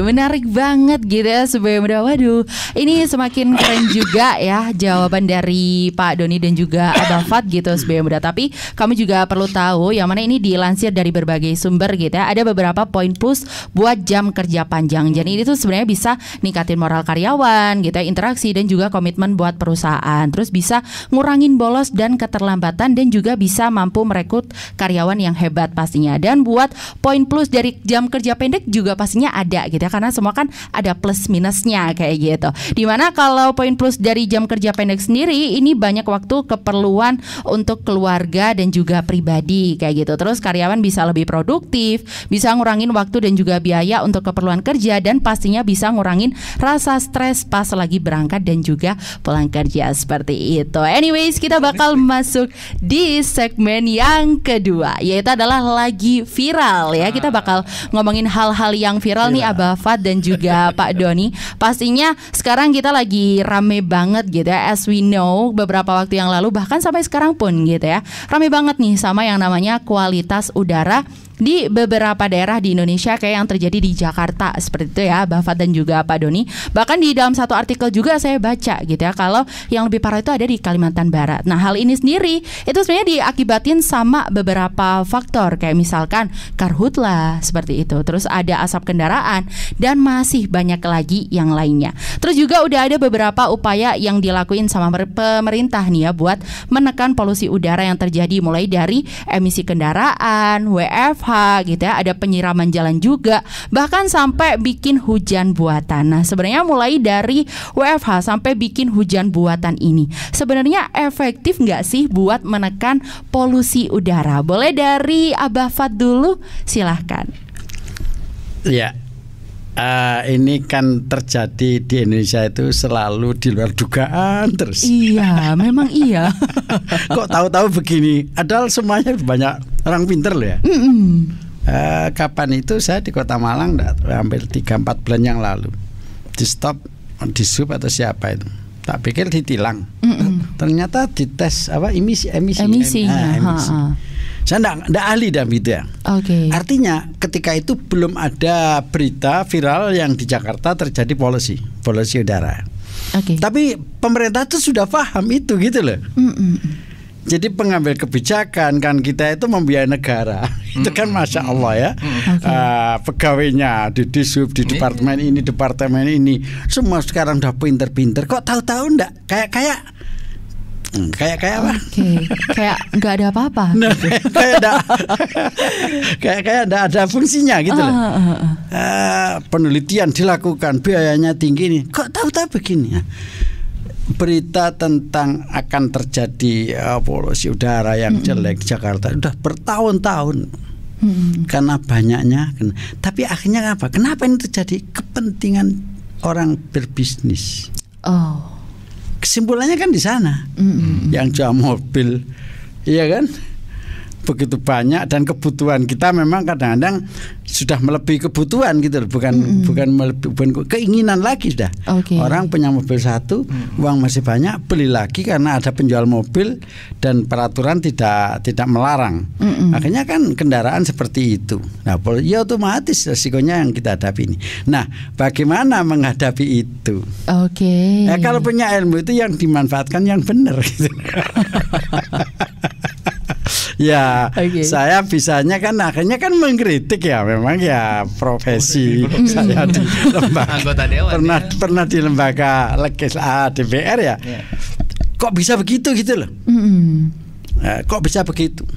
Menarik banget gitu ya Subaya Muda. Waduh, ini semakin keren juga ya jawaban dari Pak Doni dan juga Abang Fat gitu Subaya Muda. Tapi kami juga perlu tahu yang mana ini dilansir dari berbagai sumber gitu ya. Ada beberapa poin plus buat jam kerja panjang. Jadi ini tuh sebenarnya bisa ningkatin moral karyawan gitu ya, interaksi dan juga komitmen buat perusahaan. Terus bisa ngurangin bolos dan keterlambatan, dan juga bisa mampu merekrut karyawan yang hebat pastinya. Dan buat poin plus dari jam kerja pendek juga pastinya ada gitu ya, karena semua kan ada plus minusnya kayak gitu. Dimana kalau poin plus dari jam kerja pendek sendiri, ini banyak waktu keperluan untuk keluarga dan juga pribadi kayak gitu. Terus karyawan bisa lebih produktif, bisa ngurangin waktu dan juga biaya untuk keperluan kerja, dan pastinya bisa ngurangin rasa stres pas selagi berangkat dan juga pulang kerja, seperti itu. Anyways, kita bakal masuk di segmen yang kedua, yaitu adalah lagi viral ya. Kita bakal ngomongin hal-hal yang viral nih Abah Fat dan juga Pak Doni. Pastinya sekarang kita lagi rame banget gitu ya, as we know beberapa waktu yang lalu bahkan sampai sekarang pun gitu ya, rame banget nih sama yang namanya kualitas udara di beberapa daerah di Indonesia kayak yang terjadi di Jakarta seperti itu ya, Bapak dan juga Pak Doni. Bahkan di dalam satu artikel juga saya baca gitu ya, kalau yang lebih parah itu ada di Kalimantan Barat. Nah, hal ini sendiri itu sebenarnya diakibatin sama beberapa faktor kayak misalkan karhutla seperti itu. Terus ada asap kendaraan dan masih banyak lagi yang lainnya. Terus juga udah ada beberapa upaya yang dilakuin sama pemerintah nih ya buat menekan polusi udara yang terjadi, mulai dari emisi kendaraan, WFH gitu ya, ada penyiraman jalan juga, bahkan sampai bikin hujan buatan. Nah, sebenarnya mulai dari WFH sampai bikin hujan buatan ini sebenarnya efektif nggak sih buat menekan polusi udara? Boleh dari Abah Fat dulu, silahkan. Ya, ini kan terjadi di Indonesia itu selalu di luar dugaan terus. Iya, memang iya. Kok tahu-tahu begini? Padahal semuanya banyak orang pinter loh ya. Kapan itu saya di Kota Malang hampir 3-4 bulan yang lalu, di stop di sub atau siapa itu, tak pikir ditilang. Ternyata dites apa emisi. Saya enggak ahli dalam itu ya. Artinya ketika itu belum ada berita viral yang di Jakarta terjadi polusi udara. Tapi pemerintah itu sudah paham itu gitu loh. Jadi pengambil kebijakan kan kita itu membiayai negara. Itu kan Masya Allah ya. Pegawainya di Disub, di departemen ini semua sekarang udah pinter-pinter. Kok tahu-tahu enggak kayak apa? Kayak nggak ada apa-apa. Nah, kayak enggak ada fungsinya gitu loh. Penelitian dilakukan, biayanya tinggi nih. Kok tahu-tahu begini ya? Berita tentang akan terjadi polusi udara yang jelek di Jakarta udah bertahun-tahun. Karena banyaknya. Tapi akhirnya apa? Kenapa ini terjadi? Kepentingan orang berbisnis. Kesimpulannya kan di sana. Yang jual mobil, iya kan? Begitu banyak dan kebutuhan kita memang kadang-kadang sudah melebihi kebutuhan gitu, bukan keinginan lagi sudah. Orang punya mobil satu, uang masih banyak, beli lagi karena ada penjual mobil dan peraturan tidak melarang. Akhirnya kan kendaraan seperti itu. Nah, ya otomatis resikonya yang kita hadapi ini. Nah, bagaimana menghadapi itu? Nah, kalau punya ilmu itu yang dimanfaatkan yang benar gitu. Ya, saya bisanya kan akhirnya kan mengkritik ya, memang ya profesi saya di lembaga anggota dewan pernah di lembaga DPR ya. Kok bisa begitu gitu loh? Kok bisa begitu?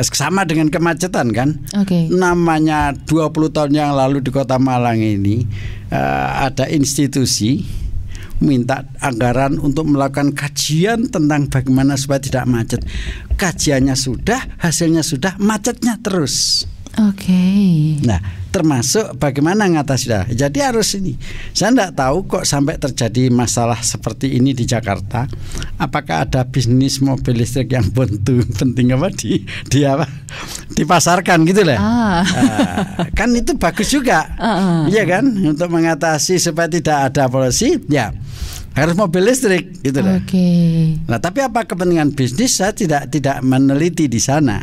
Sama dengan kemacetan kan. Namanya 20 tahun yang lalu di Kota Malang ini ada institusi minta anggaran untuk melakukan kajian tentang bagaimana supaya tidak macet. Kajiannya sudah, hasilnya sudah, macetnya terus. Nah, termasuk bagaimana ngatasi. Jadi harus ini. Saya tidak tahu kok sampai terjadi masalah seperti ini di Jakarta. Apakah ada bisnis mobil listrik yang penting apa dipasarkan gitu lah. Kan itu bagus juga. Iya kan, untuk mengatasi supaya tidak ada polusi, ya harus mobil listrik gitu loh. Nah, tapi apa kepentingan bisnis saya tidak meneliti di sana.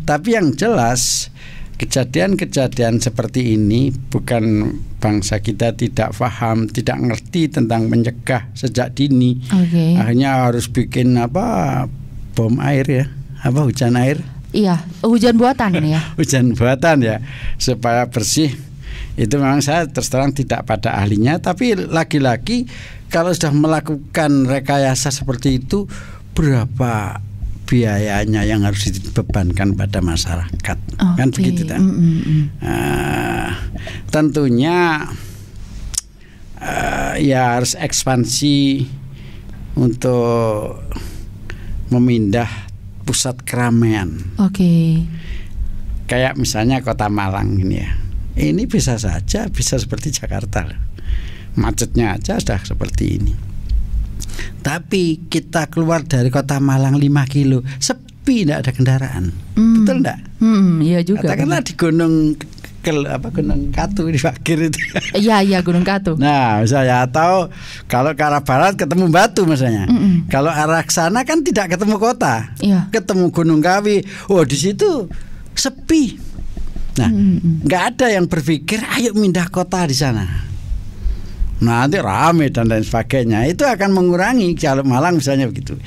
Tapi yang jelas kejadian-kejadian seperti ini bukan bangsa kita tidak paham, tidak ngerti tentang mencegah sejak dini. Akhirnya harus bikin bom air ya, hujan air. Iya, hujan buatan ya. Hujan buatan ya, supaya bersih. Itu memang saya terus terang tidak pada ahlinya, tapi lagi-lagi kalau sudah melakukan rekayasa seperti itu, berapa biayanya yang harus dibebankan pada masyarakat? Kan begitu kan? Tentunya ya harus ekspansi untuk memindah pusat keramaian. Kayak misalnya Kota Malang ini ya. Ini bisa saja bisa seperti Jakarta. macetnya aja sudah seperti ini. Tapi kita keluar dari kota Malang 5 kilo, sepi, tidak ada kendaraan. Betul enggak? Iya juga. Katakanlah di Gunung Katu di Fakir itu. Iya Gunung Katu. Nah, misalnya, atau kalau ke arah barat ketemu Batu misalnya. Kalau arah sana kan tidak ketemu kota. Iya. Ketemu Gunung Kawi. Oh, di situ sepi. Nah, nggak ada yang berpikir ayo pindah kota di sana. Nanti rame dan lain sebagainya. Itu akan mengurangi. Kalau Malang misalnya begitu.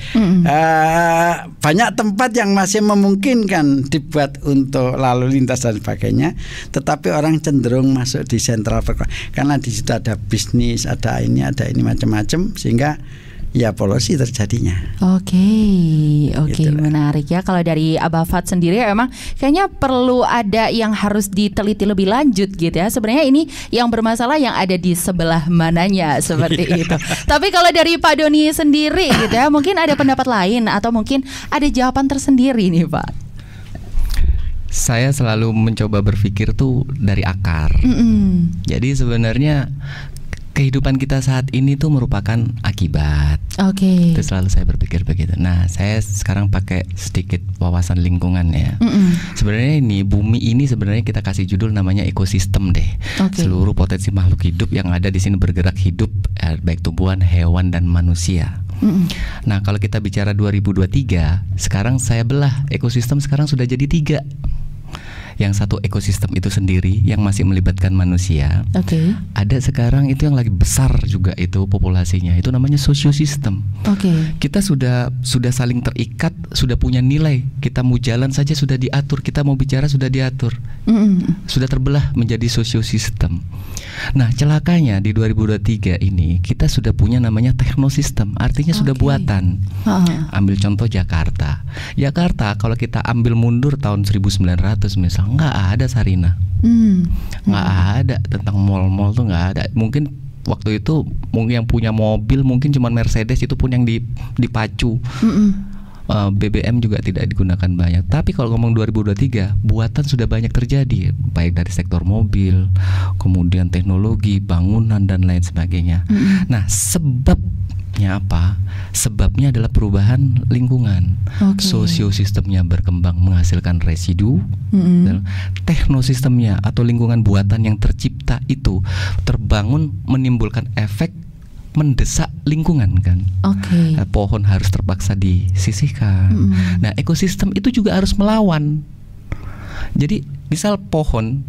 Banyak tempat yang masih memungkinkan dibuat untuk lalu lintas dan sebagainya, tetapi orang cenderung masuk di sentral karena di situ ada bisnis, ada ini macam-macam, sehingga ya polusi terjadinya. Oke, gitu, menarik ya. Kalau dari Abah Fat sendiri emang kayaknya perlu ada yang harus diteliti lebih lanjut gitu ya. Sebenarnya ini yang bermasalah yang ada di sebelah mananya seperti itu. Tapi kalau dari Pak Doni sendiri gitu ya, mungkin ada pendapat lain atau mungkin ada jawaban tersendiri nih Pak. Saya selalu mencoba berpikir tuh dari akar. Jadi sebenarnya kehidupan kita saat ini tuh merupakan akibat. Oke. Itu selalu saya berpikir begitu. Nah, saya sekarang pakai sedikit wawasan lingkungan ya. Sebenarnya ini bumi ini sebenarnya kita kasih judul namanya ekosistem deh. Seluruh potensi makhluk hidup yang ada di sini bergerak hidup, baik tumbuhan, hewan dan manusia. Nah, kalau kita bicara 2023, sekarang saya belah ekosistem sekarang sudah jadi 3. Yang satu ekosistem itu sendiri yang masih melibatkan manusia. Ada sekarang itu yang lagi besar juga itu populasinya. Itu namanya sosiosistem. Kita sudah saling terikat, sudah punya nilai. Kita mau jalan saja sudah diatur, kita mau bicara sudah diatur. Sudah terbelah menjadi sosiosistem. Nah, celakanya di 2023 ini kita sudah punya namanya teknosistem, artinya sudah buatan. Ambil contoh Jakarta. Jakarta kalau kita ambil mundur tahun 1900 misal, nggak ada Sarina, nggak ada tentang mall-mall tuh nggak ada. Mungkin waktu itu yang punya mobil mungkin cuma Mercedes, itu pun yang dipacu. BBM juga tidak digunakan banyak. Tapi kalau ngomong 2023, buatan sudah banyak terjadi, baik dari sektor mobil, kemudian teknologi, bangunan dan lain sebagainya. Nah, sebabnya apa? Sebabnya adalah perubahan lingkungan. Sosiosistemnya berkembang menghasilkan residu. Teknosistemnya atau lingkungan buatan yang tercipta itu terbangun menimbulkan efek mendesak lingkungan kan. Pohon harus terpaksa disisihkan. Nah, ekosistem itu juga harus melawan. Jadi misal pohon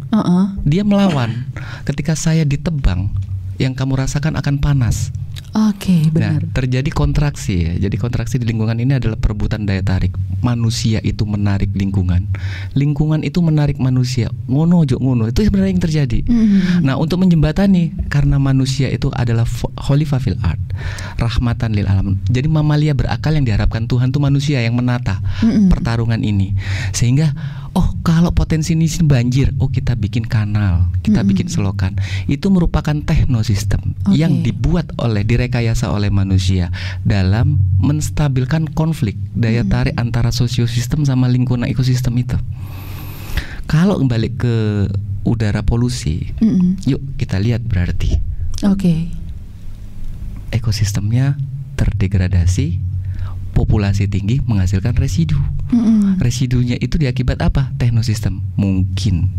dia melawan. Ketika saya ditebang, yang kamu rasakan akan panas. Benar. Nah, terjadi kontraksi ya. Jadi kontraksi di lingkungan ini adalah perebutan daya tarik. Manusia itu menarik lingkungan, lingkungan itu menarik manusia. Ngono itu sebenarnya yang terjadi. Nah, untuk menjembatani, karena manusia itu adalah khalifah fil ard, rahmatan lil alam. Jadi mamalia berakal yang diharapkan Tuhan tuh manusia yang menata pertarungan ini. Sehingga kalau potensi ini banjir, kita bikin kanal, kita bikin selokan. Itu merupakan teknosistem yang dibuat direkayasa oleh manusia dalam menstabilkan konflik daya tarik antara sosiosistem sama lingkungan ekosistem itu. Kalau kembali ke udara polusi, yuk kita lihat berarti ekosistemnya terdegradasi, populasi tinggi menghasilkan residu. Residunya itu diakibat apa? Teknosistem. Mungkin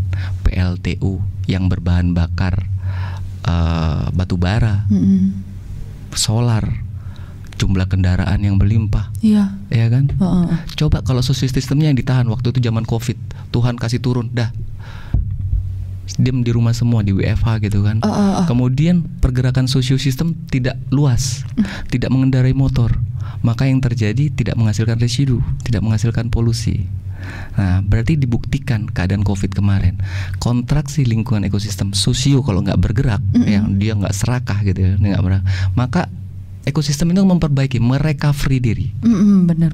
PLTU yang berbahan bakar batu bara, solar, jumlah kendaraan yang berlimpah, ya kan? Coba kalau sosiosistemnya yang ditahan waktu itu zaman COVID, Tuhan kasih turun, dah diam di rumah semua, di WFH gitu kan. Kemudian pergerakan sosiosistem tidak luas, tidak mengendarai motor, maka yang terjadi tidak menghasilkan residu, tidak menghasilkan polusi. Nah, berarti dibuktikan keadaan COVID kemarin, kontraksi lingkungan ekosistem sosio kalau nggak bergerak, yang dia nggak serakah gitu ya, nggak bergerak, maka ekosistem itu memperbaiki, merecovery diri. Benar.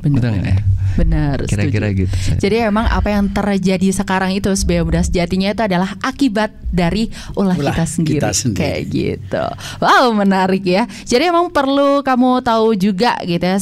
Benar. Kira-kira gitu. Jadi emang apa yang terjadi sekarang itu sebenarnya sejatinya itu adalah akibat dari ulah kita sendiri. Kayak gitu. Wow, menarik ya. Jadi emang perlu kamu tahu juga gitu ya,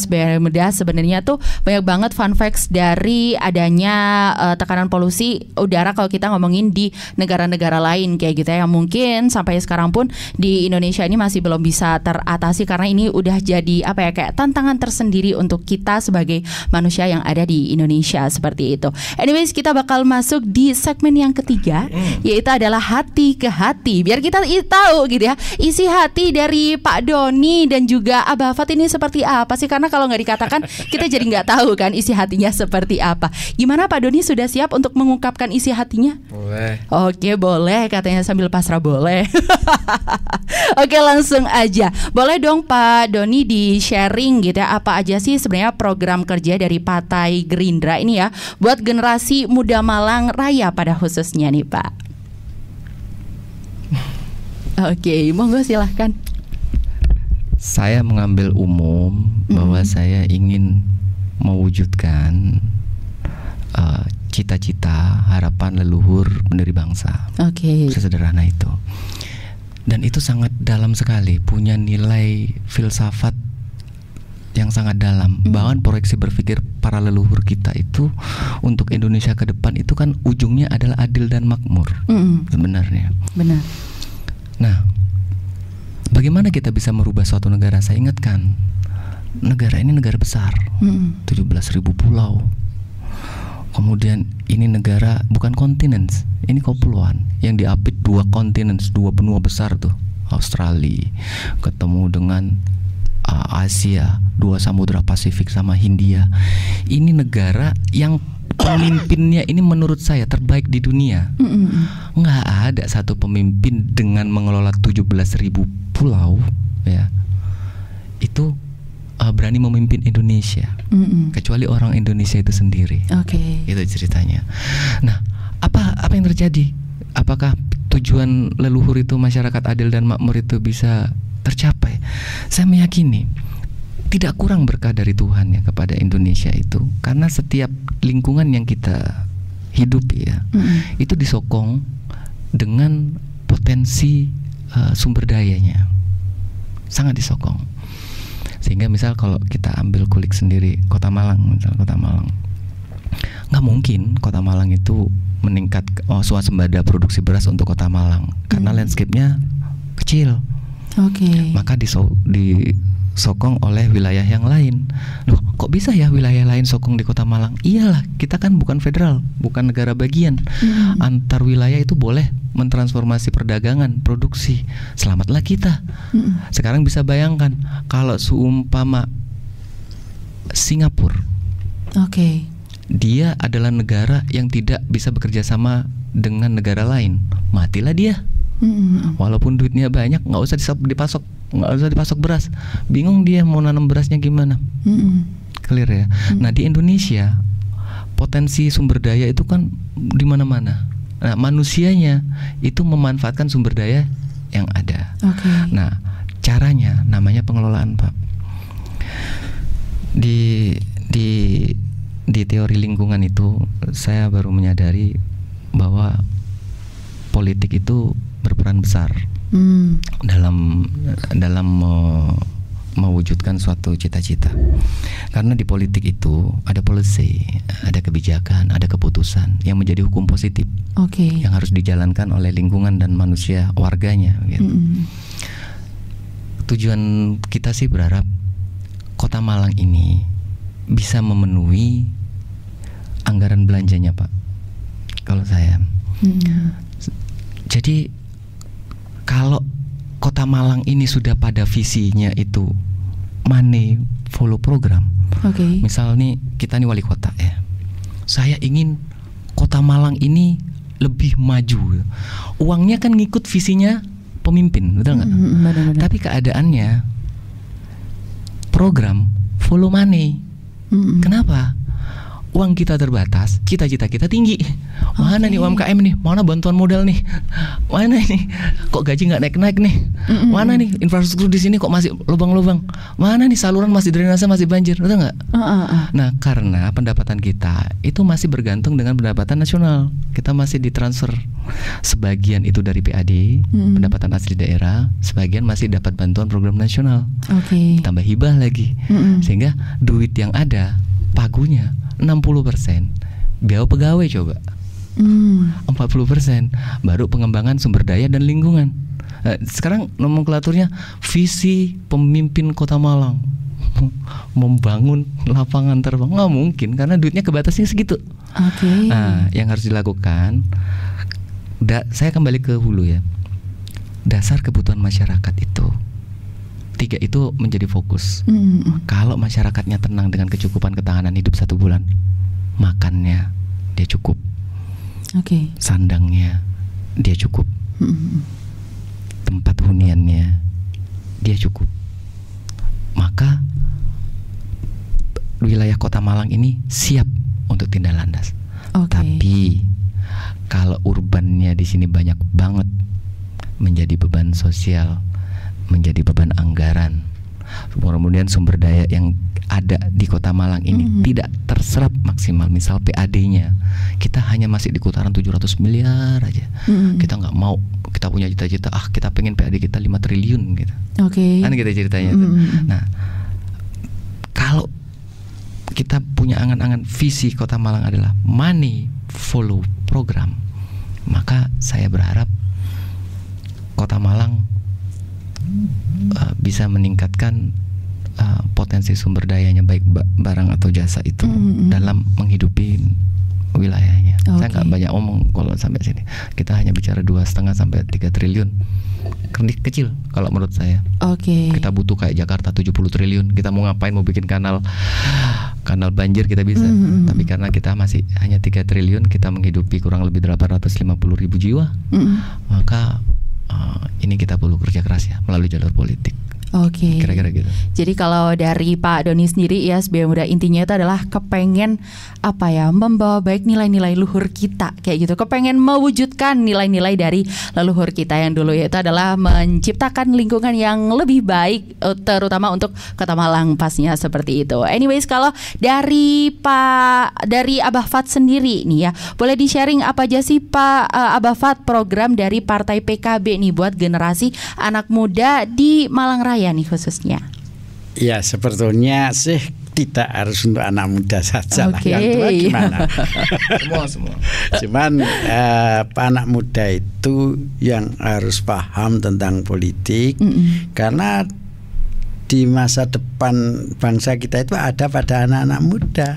sebenarnya tuh banyak banget fun facts dari adanya tekanan polusi udara kalau kita ngomongin di negara-negara lain kayak gitu ya, yang mungkin sampai sekarang pun di Indonesia ini masih belum bisa teratasi karena ini udah jadi apa ya, kayak tantangan tersendiri untuk kita sebagai manusia yang ada di Indonesia seperti itu. Anyways, kita bakal masuk di segmen yang ketiga, yaitu adalah hati ke hati. Biar kita tahu gitu ya, isi hati dari Pak Doni dan juga Abah Fat ini seperti apa sih? Karena kalau nggak dikatakan kita jadi nggak tahu kan isi hatinya seperti apa. Gimana Pak Doni, sudah siap untuk mengungkapkan isi hatinya? Boleh. Oke, boleh, katanya sambil pasrah boleh. Oke, langsung aja. Boleh dong Pak Doni di sharing gitu ya, apa aja sih sebenarnya program kerja dari Partai Gerindra ini ya buat generasi muda Malang Raya pada khususnya nih Pak. Oke, monggo silahkan. Saya mengambil umum bahwa saya ingin mewujudkan cita-cita harapan leluhur pendiri bangsa. Sesederhana itu. Dan itu sangat dalam sekali, punya nilai filsafat yang sangat dalam. Bahkan proyeksi berpikir para leluhur kita itu untuk Indonesia ke depan itu kan ujungnya adalah adil dan makmur. Sebenarnya. Benar. Nah, bagaimana kita bisa merubah suatu negara? Saya ingatkan, negara ini negara besar, 17.000 pulau. Kemudian ini negara bukan kontinen, ini kepulauan yang diapit 2 kontinen, 2 benua besar tuh, Australia ketemu dengan Asia, 2 samudra Pasifik sama Hindia. Ini negara yang pemimpinnya ini menurut saya terbaik di dunia. Nggak ada satu pemimpin dengan mengelola 17.000 pulau ya itu berani memimpin Indonesia, kecuali orang Indonesia itu sendiri. Itu ceritanya. Nah, apa yang terjadi? Apakah tujuan leluhur itu, masyarakat adil dan makmur itu bisa tercapai? Saya meyakini tidak kurang berkah dari Tuhan ya kepada Indonesia itu, karena setiap lingkungan yang kita hidupi ya itu disokong dengan potensi sumber dayanya, sangat disokong. Sehingga misal kalau kita ambil kulik sendiri Kota Malang, nggak mungkin Kota Malang itu meningkat swasembada produksi beras untuk Kota Malang karena landscape-nya kecil. Maka disokong oleh wilayah yang lain. Loh, kok bisa ya wilayah lain sokong di Kota Malang? Iyalah, kita kan bukan federal, bukan negara bagian. Antar wilayah itu boleh mentransformasi perdagangan, produksi. Selamatlah kita. Sekarang bisa bayangkan kalau seumpama Singapura, dia adalah negara yang tidak bisa bekerja sama dengan negara lain, matilah dia. Walaupun duitnya banyak, nggak usah dipasok beras. Bingung dia mau nanam berasnya gimana. Clear ya. Nah, di Indonesia potensi sumber daya itu kan di mana-mana. Nah, manusianya itu memanfaatkan sumber daya yang ada. Nah, caranya namanya pengelolaan, Pak. Di teori lingkungan itu saya baru menyadari bahwa politik itu berperan besar dalam mewujudkan suatu cita-cita. Karena di politik itu ada policy, ada kebijakan, ada keputusan yang menjadi hukum positif yang harus dijalankan oleh lingkungan dan manusia warganya gitu. Tujuan kita sih berharap Kota Malang ini bisa memenuhi anggaran belanjanya, Pak. Kalau saya jadi kalau Kota Malang ini sudah pada visinya itu money follow program. Misal nih kita nih wali kota ya. Saya ingin Kota Malang ini lebih maju. Uangnya kan ngikut visinya pemimpin, betul nggak? Tapi keadaannya program follow money. Kenapa? uang kita terbatas, cita-cita kita tinggi. Mana nih UMKM nih? Mana bantuan modal nih? Mana ini? Kok gaji nggak naik-naik nih? Mana nih infrastruktur di sini kok masih lubang-lubang? Mana nih saluran masih drainase masih banjir? Betul nggak? Nah, karena pendapatan kita itu masih bergantung dengan pendapatan nasional. Kita masih ditransfer. Sebagian itu dari PAD, pendapatan asli daerah, sebagian masih dapat bantuan program nasional. Tambah hibah lagi. Sehingga duit yang ada pagunya 60% biaya pegawai coba. 40% baru pengembangan sumber daya dan lingkungan. Sekarang nomenklaturnya visi pemimpin Kota Malang membangun lapangan terbang, nggak mungkin karena duitnya kebatasnya segitu. Nah, yang harus dilakukan, saya kembali ke hulu ya. Dasar kebutuhan masyarakat itu 3 itu menjadi fokus. Kalau masyarakatnya tenang dengan kecukupan ketahanan hidup 1 bulan, makannya dia cukup, sandangnya dia cukup, tempat huniannya dia cukup, maka wilayah Kota Malang ini siap untuk tindak landas. Tapi kalau urbannya di sini banyak banget menjadi beban sosial, menjadi beban anggaran, kemudian sumber daya yang ada di Kota Malang ini tidak terserap maksimal. Misal PAD-nya kita hanya masih di putaran 700 miliar aja. Kita nggak mau, kita punya cita-cita kita pengen PAD kita 5 triliun gitu. Kan kita ceritanya itu. Nah, kalau kita punya angan-angan visi Kota Malang adalah money follow program, maka saya berharap Kota Malang bisa meningkatkan potensi sumber dayanya, baik barang atau jasa itu dalam menghidupi wilayahnya. Saya nggak banyak omong kalau sampai sini. Kita hanya bicara 2,5 sampai 3 triliun. Kecil kalau menurut saya. Kita butuh kayak Jakarta 70 triliun. Kita mau ngapain, mau bikin kanal banjir kita bisa. Tapi karena kita masih hanya 3 triliun, kita menghidupi kurang lebih 850.000 jiwa. Maka ini kita perlu kerja keras ya melalui jalur politik. Kira-kira gitu. Jadi kalau dari Pak Doni sendiri ya, SBY Muda intinya itu adalah kepengen membawa baik nilai-nilai luhur kita kayak gitu. Kepengen mewujudkan nilai-nilai dari leluhur kita yang dulu, yaitu adalah menciptakan lingkungan yang lebih baik, terutama untuk Kota Malang pastinya seperti itu. Anyways, kalau dari Abah Fat sendiri nih ya, boleh di-sharing apa aja sih Pak Abah Fat program dari Partai PKB nih buat generasi anak muda di Malang Raya nih khususnya? Ya, sebetulnya sih tidak harus untuk anak muda saja lah. Yang tua gimana? Semua. Cuman anak muda itu yang harus paham tentang politik, karena di masa depan bangsa kita itu ada pada anak-anak muda,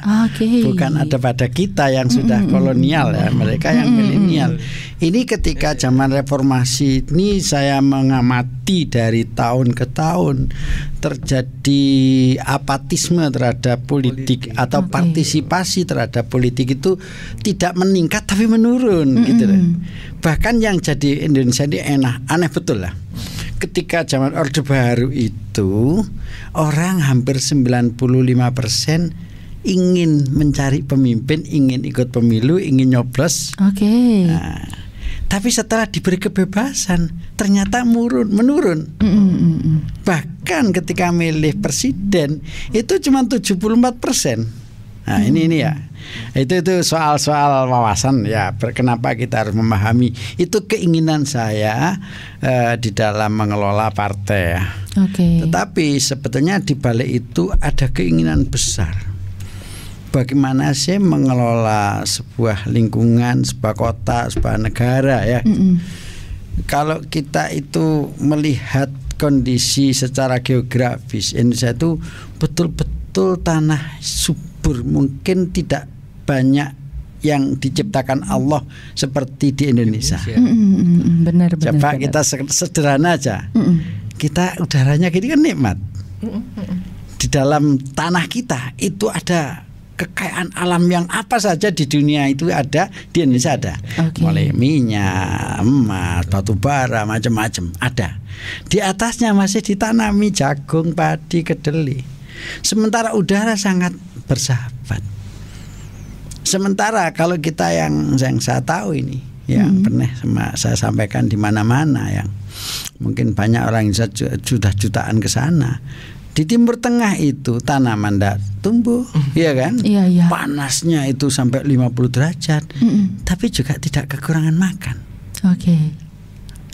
bukan ada pada kita yang sudah kolonial ya, mereka yang milenial. Ini ketika zaman reformasi ini saya mengamati dari tahun ke tahun terjadi apatisme terhadap politik atau partisipasi terhadap politik itu tidak meningkat tapi menurun gitu loh. Bahkan yang jadi Indonesia ini aneh betul lah. Ketika zaman Orde Baru itu orang hampir 95% ingin mencari pemimpin, ingin ikut pemilu, ingin nyoblos. Nah, tapi setelah diberi kebebasan ternyata menurun. Bahkan ketika milih presiden itu cuma 74%. Nah, ini ya. Itu soal-soal wawasan ya. Kenapa kita harus memahami itu keinginan saya di dalam mengelola partai. Tetapi sebetulnya di balik itu ada keinginan besar. Bagaimana sih mengelola sebuah lingkungan, sebuah kota, sebuah negara ya. Kalau kita itu melihat kondisi secara geografis, Indonesia itu betul-betul tanah subur. Mungkin tidak banyak yang diciptakan Allah seperti di Indonesia. Benar. Coba kita sederhana aja. Kita udaranya gini kan nikmat. Di dalam tanah kita itu ada kekayaan alam yang apa saja di dunia itu ada, di Indonesia ada. Mulai minyak, emas, batu bara, macam-macam ada. Di atasnya masih ditanami jagung, padi, kedelai. Sementara udara sangat bersahabat. Sementara kalau kita yang saya tahu ini, yang pernah saya sampaikan di mana-mana, yang mungkin banyak orang yang sudah jutaan ke sana. Di Timur Tengah itu tanaman tidak tumbuh, ya kan? Iya. Panasnya itu sampai 50 derajat, tapi juga tidak kekurangan makan. Oke.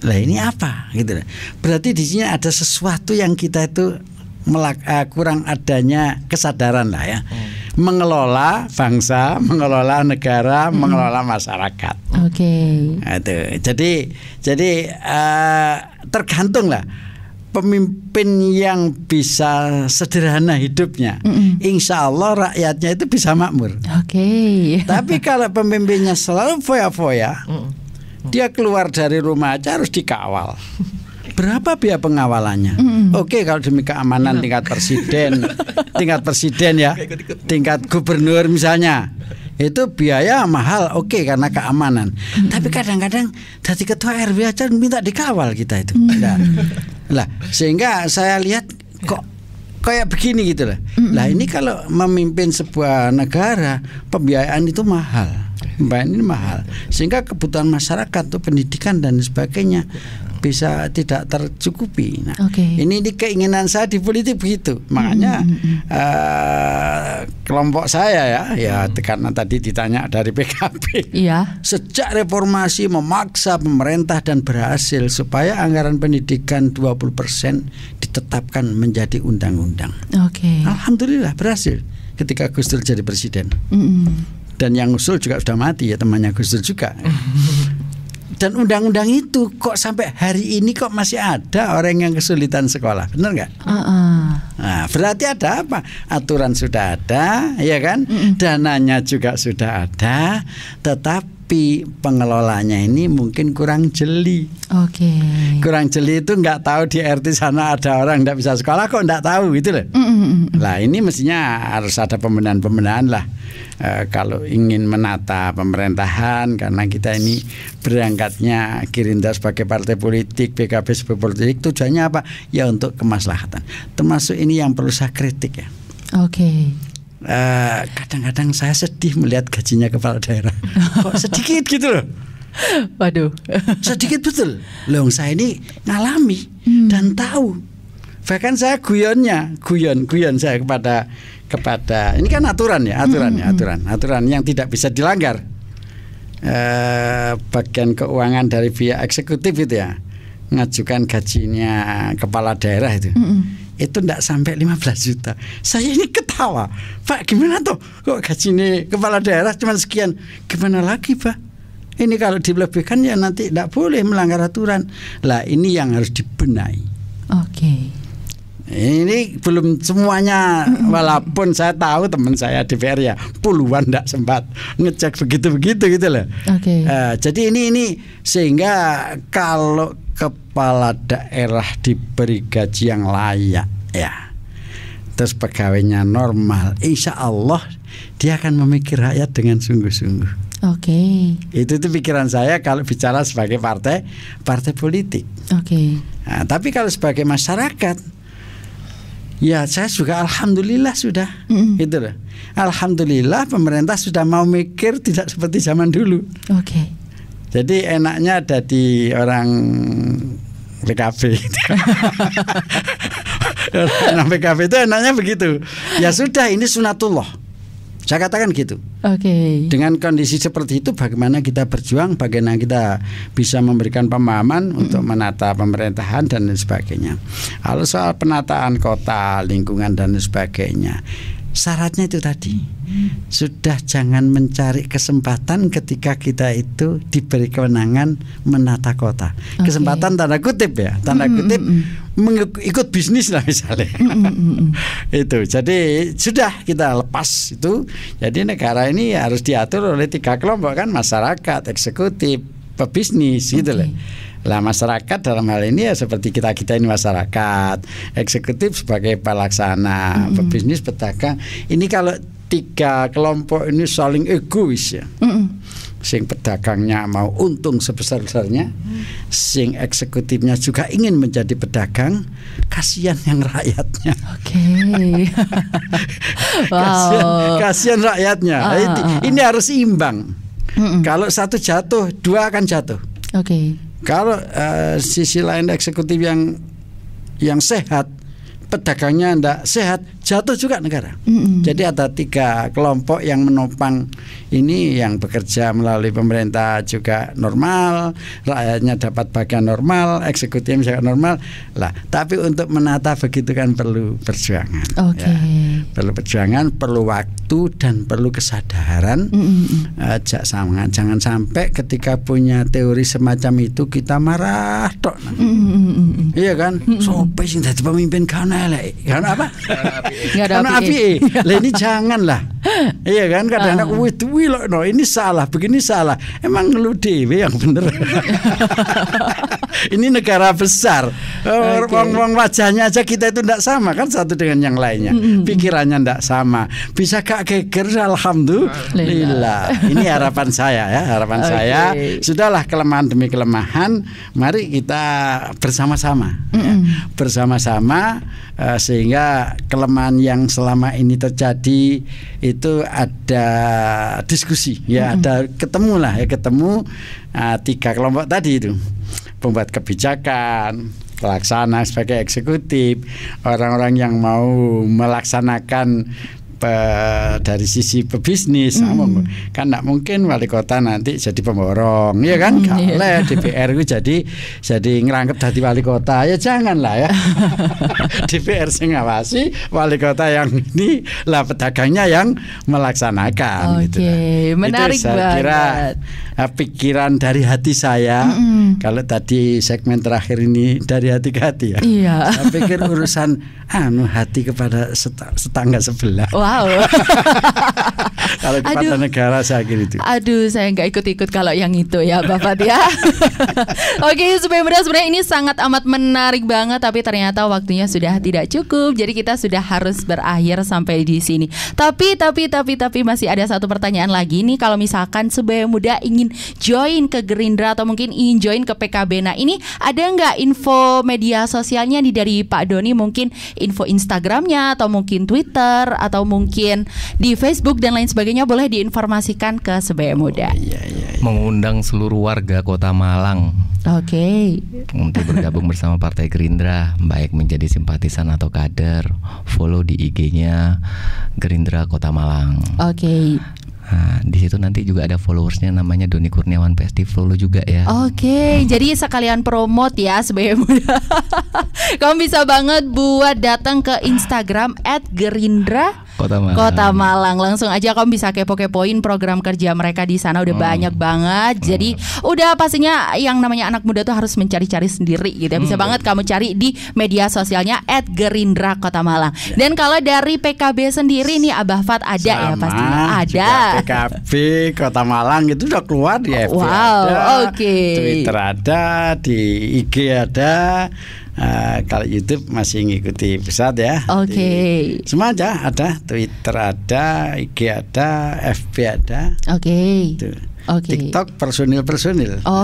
Lah ini apa? Gitu. Berarti di sini ada sesuatu yang kita itu kurang adanya kesadaran lah ya. Mengelola bangsa, mengelola negara, mengelola masyarakat. Oke. Jadi tergantung lah. Pemimpin yang bisa sederhana hidupnya, insya Allah rakyatnya itu bisa makmur. Oke. Tapi kalau pemimpinnya selalu foya-foya, dia keluar dari rumah aja harus dikawal. Berapa biaya pengawalannya? Oke, kalau demi keamanan tingkat presiden ya, tingkat gubernur misalnya, itu biaya mahal, oke, karena keamanan. Tapi kadang-kadang dari ketua RW aja minta dikawal kita itu. Lah, sehingga saya lihat kok kayak begini gitu lah. Lah ini kalau memimpin sebuah negara, pembiayaan itu mahal. Pembiayaan ini mahal. Sehingga kebutuhan masyarakat tuh pendidikan dan sebagainya bisa tidak tercukupi. Nah, ini keinginan saya di politik begitu. Makanya kelompok saya ya karena tadi ditanya dari PKB. Iya. Sejak reformasi memaksa pemerintah dan berhasil supaya anggaran pendidikan 20% ditetapkan menjadi undang-undang. Alhamdulillah berhasil ketika Gus Dur jadi presiden. Dan yang usul juga sudah mati ya, temannya Gus Dur juga. Dan undang-undang itu kok sampai hari ini kok masih ada orang yang kesulitan sekolah, benar nggak? Nah, berarti ada apa? Aturan sudah ada, ya kan? Dananya juga sudah ada, tetapi pengelolanya ini mungkin kurang jeli. Kurang jeli itu nggak tahu di RT sana ada orang nggak bisa sekolah kok nggak tahu gitu loh. Lah ini mestinya harus ada pembenahan lah. Kalau ingin menata pemerintahan, karena kita ini berangkatnya Gerindra sebagai partai politik, PKB sebagai politik, tujuannya apa? Ya untuk kemaslahatan. Termasuk ini yang perlu saya kritik ya. Kadang-kadang saya sedih melihat gajinya kepala daerah. Kok sedikit gitu loh. Waduh. Sedikit betul. Loh, saya ini ngalami dan tahu. Bahkan saya guyon saya kepada ini kan aturan yang tidak bisa dilanggar. Bagian keuangan dari pihak eksekutif itu ya, ngajukan gajinya kepala daerah itu. Itu tidak sampai 15 juta. Saya ini ketawa. Pak, gimana tuh? Kok gajinya kepala daerah cuma sekian? Gimana lagi, Pak? Ini kalau dilebihkan ya nanti tidak boleh melanggar aturan. Lah ini yang harus dibenahi. Ini belum semuanya, walaupun saya tahu teman saya DPR ya puluhan tidak sempat ngecek begitu gitu loh. Jadi ini sehingga kalau kepala daerah diberi gaji yang layak ya, terus pegawainya normal, insya Allah dia akan memikir rakyat dengan sungguh-sungguh. Itu pikiran saya kalau bicara sebagai partai politik. Nah, tapi kalau sebagai masyarakat, ya saya juga alhamdulillah sudah gitu loh. Alhamdulillah pemerintah sudah mau mikir tidak seperti zaman dulu. Jadi enaknya ada di orang PKB. Orang PKB itu enaknya begitu. Ya sudah, ini sunatullah. Saya katakan gitu. Dengan kondisi seperti itu, bagaimana kita berjuang, bagaimana kita bisa memberikan pemahaman untuk menata pemerintahan dan sebagainya. Kalau soal penataan kota, lingkungan dan sebagainya, syaratnya itu tadi. Sudah jangan mencari kesempatan ketika kita itu diberi kewenangan menata kota. Kesempatan tanda kutip ya, tanda kutip ikut bisnis lah misalnya. Itu. Jadi sudah kita lepas itu. Jadi negara ini harus diatur oleh 3 kelompok kan, masyarakat, eksekutif, pebisnis gitu loh. Lah masyarakat dalam hal ini ya seperti kita ini masyarakat, eksekutif sebagai pelaksana, pebisnis, pedagang. Ini kalau 3 kelompok ini saling egois ya, sing pedagangnya mau untung sebesar-besarnya, sing eksekutifnya juga ingin menjadi pedagang, kasihan yang rakyatnya. Wow. Kasihan rakyatnya. Ini harus imbang. Kalau satu jatuh, dua akan jatuh. Kalau sisi lain eksekutif yang sehat, pedagangnya tidak sehat, jatuh juga negara. Jadi ada 3 kelompok yang menopang ini, yang bekerja melalui pemerintah juga normal, rakyatnya dapat bagian normal, eksekutif juga normal lah. Tapi untuk menata begitu kan perlu perjuangan. Ya. Perlu perjuangan, perlu waktu dan perlu kesadaran. Jangan sampai ketika punya teori semacam itu kita marah tok. Iya kan? Sopo sing dadi pemimpin kan elek. Kan apa? Nggak ada api. Lah ini janganlah. Iya kan, kadang-kadang ini salah, begini salah. Emang lu dewe yang bener. Ini negara besar. Wong wajahnya aja kita itu tidak sama kan satu dengan yang lainnya. Pikirannya tidak sama. Bisa gak geger, alhamdulillah. Ini harapan saya ya, harapan saya. Sudahlah kelemahan demi kelemahan, mari kita bersama-sama. Bersama-sama sehingga kelemahan yang selama ini terjadi itu ada diskusi ya, ada ketemu 3 kelompok tadi itu, pembuat kebijakan, pelaksana sebagai eksekutif, orang-orang yang mau melaksanakan dari sisi pebisnis. Kan tidak mungkin wali kota nanti jadi pemborong, ya kan? Kalau DPR itu jadi ngerangkep jadi wali kota, ya janganlah ya. DPR sing ngawasi, wali kota yang ini lah pedagangnya yang melaksanakan. Gitu. Menarik itu saya kira pikiran dari hati saya. Kalau tadi segmen terakhir ini dari hati ke hati ya. Saya pikir urusan hati kepada tetangga sebelah. Kalau kepada negara saya kira itu. Saya nggak ikut-ikut kalau yang itu ya Bapak ya. Oke, supaya mudah, sebenarnya ini sangat amat menarik banget, tapi ternyata waktunya sudah tidak cukup. Jadi kita sudah harus berakhir sampai di sini. Tapi masih ada satu pertanyaan lagi nih. Kalau misalkan Sebaya Muda ingin join ke Gerindra atau mungkin ingin join ke PKB, nah ini ada nggak info media sosialnya nih dari Pak Doni? Mungkin info Instagramnya atau mungkin Twitter atau mungkin di Facebook dan lain sebagainya, boleh diinformasikan ke Sebaya Muda. Mengundang seluruh warga Kota Malang untuk bergabung bersama Partai Gerindra, baik menjadi simpatisan atau kader. Follow di IG-nya Gerindra Kota Malang. Nah, di situ nanti juga ada followersnya namanya Doni Kurniawan PST, follow juga ya. Jadi sekalian promote ya Sebaya Muda. Kamu bisa banget buat datang ke Instagram @gerindra Kota Malang. Langsung aja kamu bisa kepo-kepoin program kerja mereka di sana, udah banyak banget. Jadi udah pastinya yang namanya anak muda tuh harus mencari-cari sendiri gitu ya. Bisa banget kamu cari di media sosialnya @gerindra Kota Malang. Dan kalau dari PKB sendiri nih Abah Fat ada ya pastinya ada. PKB Kota Malang itu udah keluar di FB ada, Twitter ada, di IG ada. Kalau YouTube masih ngikuti pusat ya. Semua ada, Twitter ada, IG ada, FB ada. TikTok personil.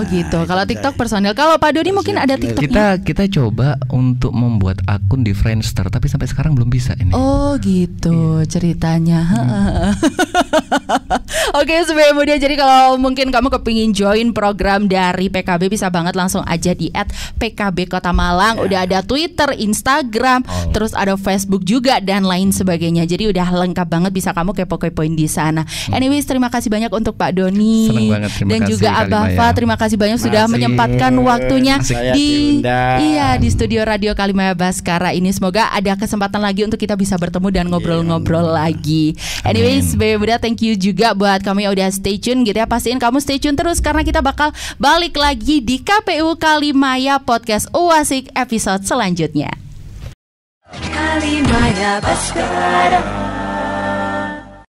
Gitu. Kalau TikTok personil. Kalau Pak Doni mungkin ada TikToknya. Kita coba untuk membuat akun di Friendster, tapi sampai sekarang belum bisa ini. Gitu ceritanya. Sebaya Muda, jadi kalau mungkin kamu kepingin join program dari PKB, bisa banget langsung aja di @PKB Kota Malang. Udah ada Twitter, Instagram, terus ada Facebook juga dan lain sebagainya. Jadi udah lengkap banget, bisa kamu kepo-kepoin di sana. Anyways, terima kasih banyak untuk Pak Doni dan juga Abah Fat. Terima kasih banyak sudah menyempatkan waktunya di studio Radio Kalimaya Baskara ini. Semoga ada kesempatan lagi untuk kita bisa bertemu dan ngobrol-ngobrol lagi. Anyways, Sebaya Muda, thank you juga buat kamu yang udah stay tune gitu ya. Pastiin kamu stay tune terus karena kita bakal balik lagi di KPU Kalimaya Podcast Uasik episode selanjutnya. Kalimaya Baskara.